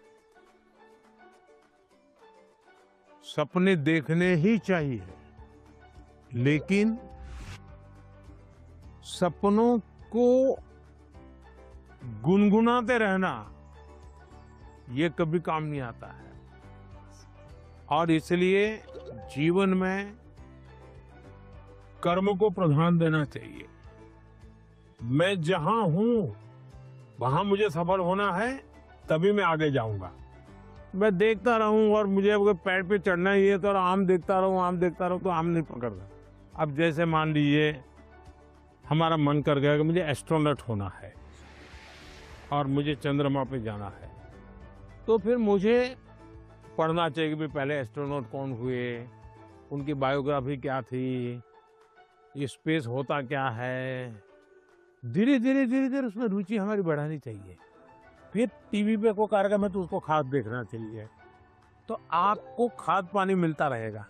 सपने देखने ही चाहिए, लेकिन सपनों को गुनगुनाते रहना ये कभी काम नहीं आता है। और इसलिए जीवन में कर्म को प्रधान देना चाहिए। मैं जहां हूं वहां मुझे सफल होना है, तभी मैं आगे जाऊंगा। मैं देखता रहूं और मुझे अगर पेड़ पे चढ़ना ही है तो आम देखता रहूं तो आम नहीं पकड़ता। अब जैसे मान लीजिए हमारा मन कर गया कि मुझे एस्ट्रोनॉट होना है और मुझे चंद्रमा पे जाना है, तो फिर मुझे पढ़ना चाहिए कि पहले एस्ट्रोनॉट कौन हुए, उनकी बायोग्राफी क्या थी, ये स्पेस होता क्या है। धीरे धीरे उसमें रुचि हमारी बढ़ानी चाहिए। फिर टीवी पे कोई कार्यक्रम है तो उसको खाद देखना चाहिए, तो आपको खाद पानी मिलता रहेगा,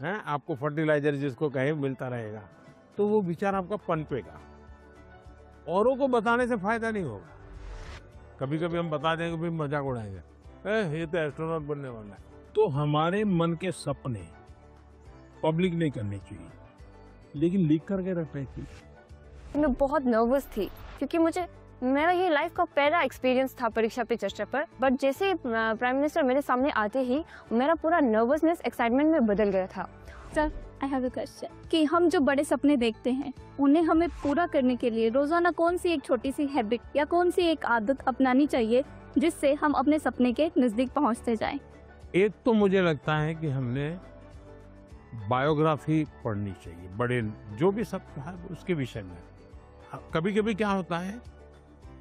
हैं, आपको फर्टिलाइजर जिसको कहे मिलता रहेगा, तो वो विचार आपका पनपेगा। औरों को बताने से फायदा नहीं होगा। कभी कभी हम बता देंगे, भाई मजाक उड़ाएंगे, ये तो एस्ट्रोनॉट बनने वाला है। तो हमारे मन के सपने पब्लिक नहीं करने चाहिए, लेकिन लिख करके रखने चाहिए। मैं बहुत नर्वस थी क्योंकि मेरा ये लाइफ का पहला एक्सपीरियंस था परीक्षा पे चर्चा पर। बट जैसे प्राइम मिनिस्टर मेरे सामने आते ही मेरा पूरा नर्वसनेस एक्साइटमेंट में बदल गया था। Sir, I have a question कि हम जो बड़े सपने देखते हैं उन्हें हमें पूरा करने के लिए रोजाना कौन सी एक छोटी सी हैबिट या कौन सी एक आदत अपनानी चाहिए जिससे हम अपने सपने के नजदीक पहुंचते जाएं? एक तो मुझे लगता है कि हमने बायोग्राफी पढ़नी चाहिए, बड़े जो भी सब है उसके विषय में। कभी कभी क्या होता है,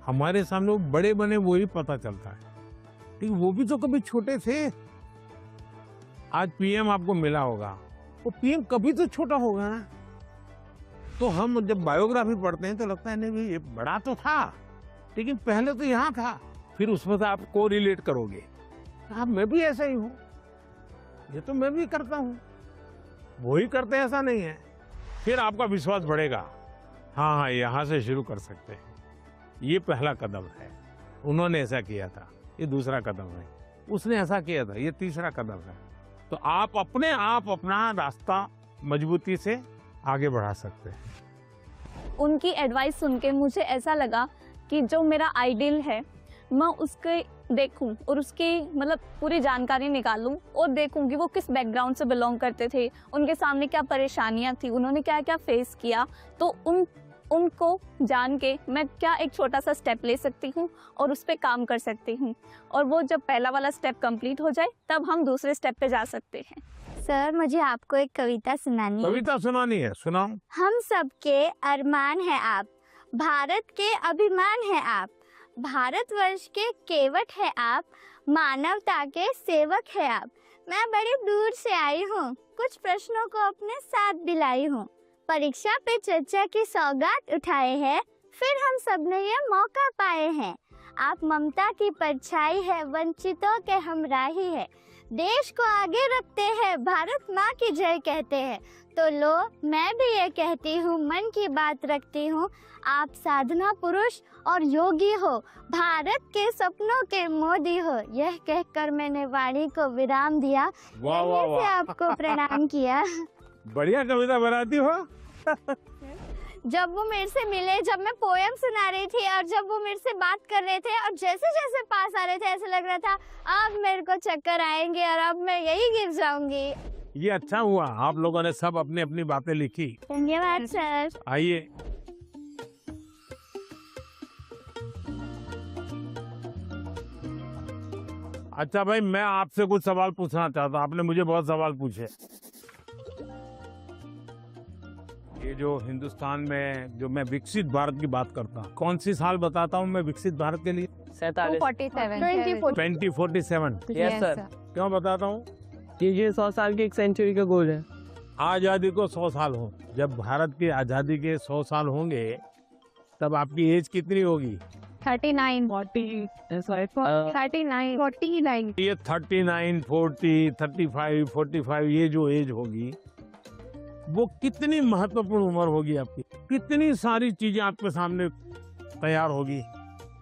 हमारे सामने वो बड़े बने वो ही पता चलता है, लेकिन वो भी तो कभी छोटे थे। आज पीएम आपको मिला होगा, वो पीएम कभी तो छोटा होगा ना। तो हम जब बायोग्राफी पढ़ते हैं तो लगता है नहीं भाई ये बड़ा तो था, लेकिन पहले तो यहाँ था। फिर उसमें से आप को रिलेट करोगे, हाँ मैं भी ऐसा ही हूँ, ये तो मैं भी करता हूँ, वो ही करते हैं, ऐसा नहीं है। फिर आपका विश्वास बढ़ेगा, हाँ यहाँ से शुरू कर सकते हैं। ये पहला कदम है, उन्होंने ऐसा किया था, ये दूसरा कदम है, उसने ऐसा किया था, ये तीसरा कदम है। तो आप अपने आप अपना रास्ता मजबूती से आगे बढ़ा सकते हैं। उनकी एडवाइस सुन के मुझे ऐसा लगा कि जो मेरा आइडियल है मैं उसके देखूं और उसकी मतलब पूरी जानकारी निकालूं और देखूं कि वो किस बैकग्राउंड से बिलोंग करते थे, उनके सामने क्या परेशानियां थी, उन्होंने क्या क्या फेस किया। तो उनको जान के मैं क्या एक छोटा सा स्टेप ले सकती हूँ और उस पर काम कर सकती हूँ, और वो जब पहला वाला स्टेप कंप्लीट हो जाए तब हम दूसरे स्टेप पे जा सकते हैं। सर, मुझे आपको एक कविता सुनानी है। कविता सुनानी है, सुनाओ। हम सबके अरमान है आप, भारत के अभिमान है आप, भारतवर्ष के केवट है आप, मानवता के सेवक है आप। मैं बड़ी दूर से आई हूँ, कुछ प्रश्नों को अपने साथ दिलाई हूँ, परीक्षा पे चर्चा की सौगात उठाए हैं, फिर हम सब ने ये मौका पाए हैं। आप ममता की परछाई है, वंचितों के हमराही है, देश को आगे रखते हैं, भारत माँ की जय कहते हैं। तो लो मैं भी ये कहती हूँ, मन की बात रखती हूँ, आप साधना पुरुष और योगी हो, भारत के सपनों के मोदी हो। यह कहकर मैंने वाणी को विराम दिया, वाह वाह वाह, आपको प्रणाम किया। बढ़िया कविता बनाती हो। जब वो मेरे से मिले, जब मैं पोएम सुना रही थी और जब वो मेरे से बात कर रहे थे और जैसे जैसे पास आ रहे थे ऐसे लग रहा था अब मेरे को चक्कर आएंगे और अब मैं यही गिर जाऊंगी। ये अच्छा हुआ, आप लोगों ने सब अपनी अपनी बातें लिखी। धन्यवाद सर। आइए, अच्छा भाई, मैं आपसे कुछ सवाल पूछना चाहता हूँ, आपने मुझे बहुत सवाल पूछे। ये जो हिंदुस्तान में जो मैं विकसित भारत की बात करता हूँ, कौन सी साल बताता हूँ मैं विकसित भारत के लिए? 2047। Yes sir. क्यों बताता हूँ? ये 100 साल की एक सेंचुरी का गोल है। आजादी को 100 साल हो, जब भारत की आजादी के 100 साल होंगे तब आपकी एज कितनी होगी? 39, 40, 39, 49। ये 39, 40, 35, 45 ये जो एज होगी, वो कितनी महत्वपूर्ण उम्र होगी आपकी, कितनी सारी चीजें आपके सामने तैयार होगी।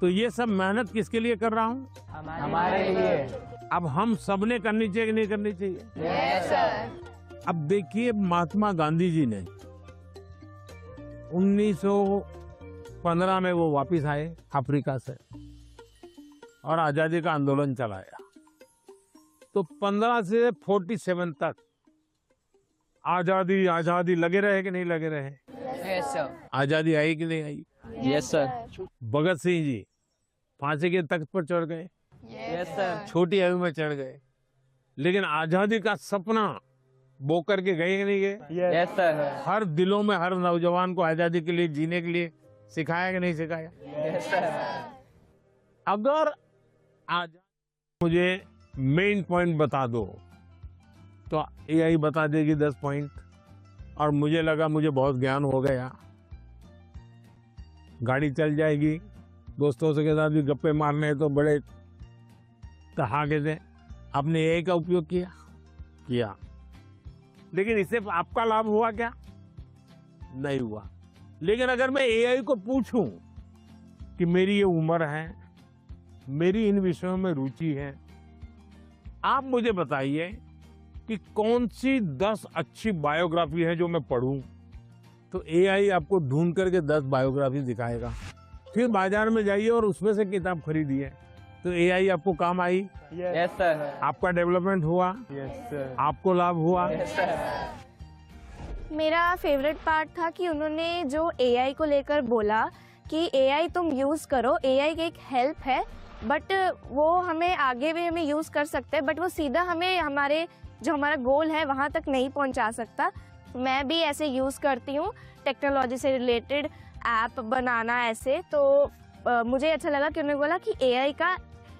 तो ये सब मेहनत किसके लिए कर रहा हूँ? हमारे लिए। अब हम सबने करनी चाहिए कि नहीं करनी चाहिए? Yes sir. अब देखिए, महात्मा गांधी जी ने 1915 में वो वापस आए अफ्रीका से और आजादी का आंदोलन चलाया। तो 15 से 47 तक आजादी आजादी लगे रहे कि नहीं लगे रहे? Yes sir. आजादी आई कि नहीं आई? Yes sir. भगत सिंह जी फांसी के तख्त पर चढ़ गए, यस सर। छोटी आयु में चढ़ गए, लेकिन आजादी का सपना बो करके गए कि नहीं गए? Yes sir. हर दिलों में हर नौजवान को आजादी के लिए जीने के लिए सिखाया कि नहीं सिखाया? Yes sir. अगर आज मुझे मेन पॉइंट बता दो तो एआई बता देगी 10 पॉइंट, और मुझे लगा मुझे बहुत ज्ञान हो गया, गाड़ी चल जाएगी, दोस्तों के साथ भी गप्पे मारने हैं तो बड़े तहाके से आपने एआई का उपयोग किया, लेकिन इससे आपका लाभ हुआ क्या? नहीं हुआ। लेकिन अगर मैं एआई को पूछूं कि मेरी ये उम्र है, मेरी इन विषयों में रुचि है, आप मुझे बताइए कि कौन सी 10 अच्छी बायोग्राफी है जो मैं पढूं, तो एआई आपको ढूंढ करके 10 बायोग्राफी दिखाएगा। फिर बाजार में जाइए और उसमें से किताब खरीदिए, तो एआई आपको काम आई? Yes sir. आपका डेवलपमेंट हुआ? Yes sir. आपको लाभ हुआ? Yes sir. मेरा फेवरेट पार्ट था कि उन्होंने जो एआई को लेकर बोला कि एआई तुम यूज़ करो, एआई की एक हेल्प है, बट वो हमें आगे भी हमें यूज़ कर सकते हैं, बट वो सीधा हमें हमारे जो हमारा गोल है वहाँ तक नहीं पहुँचा सकता। मैं भी ऐसे यूज़ करती हूँ टेक्नोलॉजी से रिलेटेड ऐप बनाना ऐसे, तो मुझे अच्छा लगा कि उन्होंने बोला कि एआई का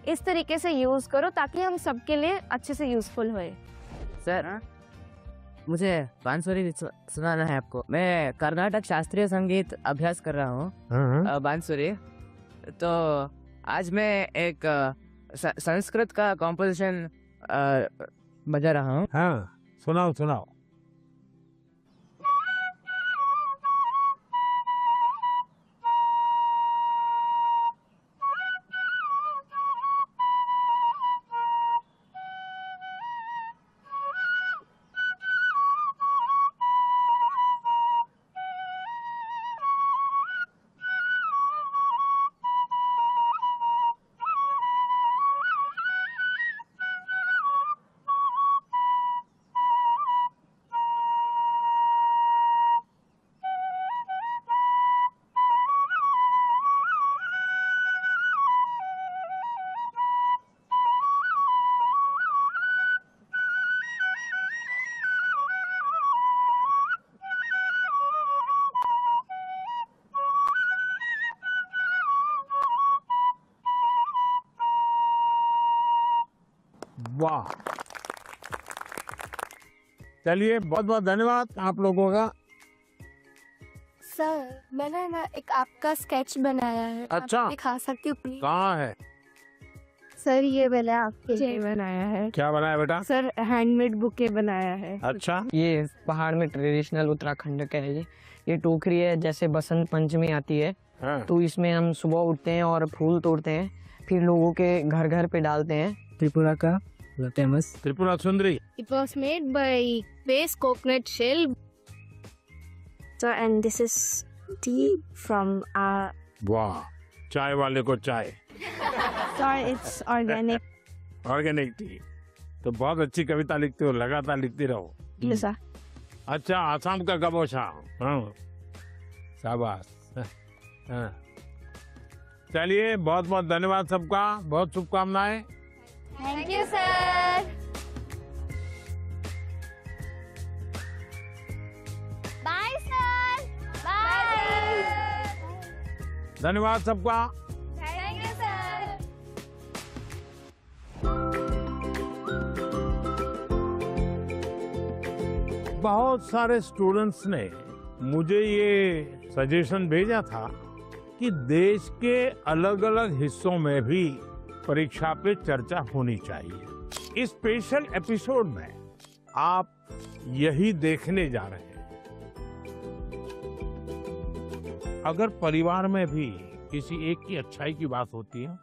इस तरीके से यूज़ करो ताकि हम सबके लिए अच्छे से यूज़फुल होए। सर मुझे बांसुरी सुनाना है आपको। मैं कर्नाटक शास्त्रीय संगीत अभ्यास कर रहा हूँ, बांसुरी। तो आज मैं एक संस्कृत का कॉम्पोजिशन बजा रहा हूँ। हाँ, सुनाओ। वाह, चलिए बहुत बहुत धन्यवाद आप लोगों का। सर मैंने ना एक आपका स्केच बनाया है, अच्छा। आप दिखा सकती हूँ प्लीज? कहाँ है? सर ये मैंने आपके लिए बनाया है। क्या बनाया बेटा? सर हैंडमेड बुके बनाया है। अच्छा। ये पहाड़ में ट्रेडिशनल उत्तराखंड का है ये टोकरी है। जैसे बसंत पंचमी आती है तो इसमें हम सुबह उठते हैं और फूल तोड़ते हैं, फिर लोगों के घर घर पे डालते हैं। त्रिपुरा का famous Tripura Sundari. It was made by base coconut shell. So and this is tea from वाह, चाय वाले को चाय। sorry it's organic. Organic T. तो बहुत अच्छी कविता लिखते हो, लगातार लिखती रहो। Yes, sir. अच्छा, आसाम का गबोशा। हाँ, शाबाश। हाँ। चलिए बहुत बहुत धन्यवाद सबका, बहुत शुभकामनाएं। Thank you sir. Bye sir. Bye. धन्यवाद सबका। Thank you sir. बहुत सारे स्टूडेंट्स ने मुझे ये सजेशन भेजा था कि देश के अलग अलग हिस्सों में भी परीक्षा पे चर्चा होनी चाहिए। इस स्पेशल एपिसोड में आप यही देखने जा रहे हैं अगर परिवार में भी किसी एक की अच्छाई की बात होती है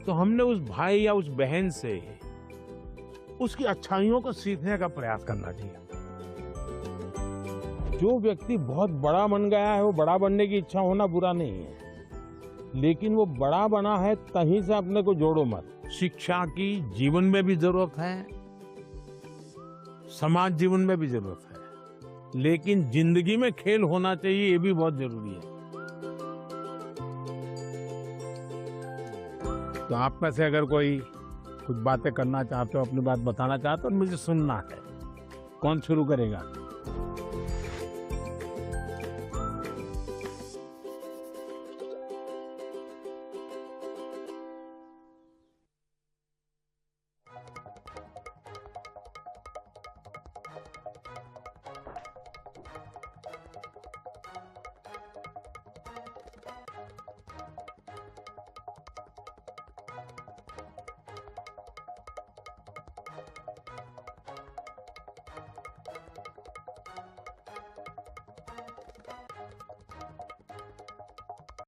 तो हमने उस भाई या उस बहन से उसकी अच्छाइयों को सीखने का प्रयास करना चाहिए। जो व्यक्ति बहुत बड़ा बन गया है वो बड़ा बनने की इच्छा होना बुरा नहीं है, लेकिन वो बड़ा बना है तहीं से अपने को जोड़ो मत। शिक्षा की जीवन में भी जरूरत है, समाज जीवन में भी जरूरत है, लेकिन जिंदगी में खेल होना चाहिए, ये भी बहुत जरूरी है। तो आप में से अगर कोई कुछ बातें करना चाहते हो, अपनी बात बताना चाहते हो, मुझे सुनना है। कौन शुरू करेगा?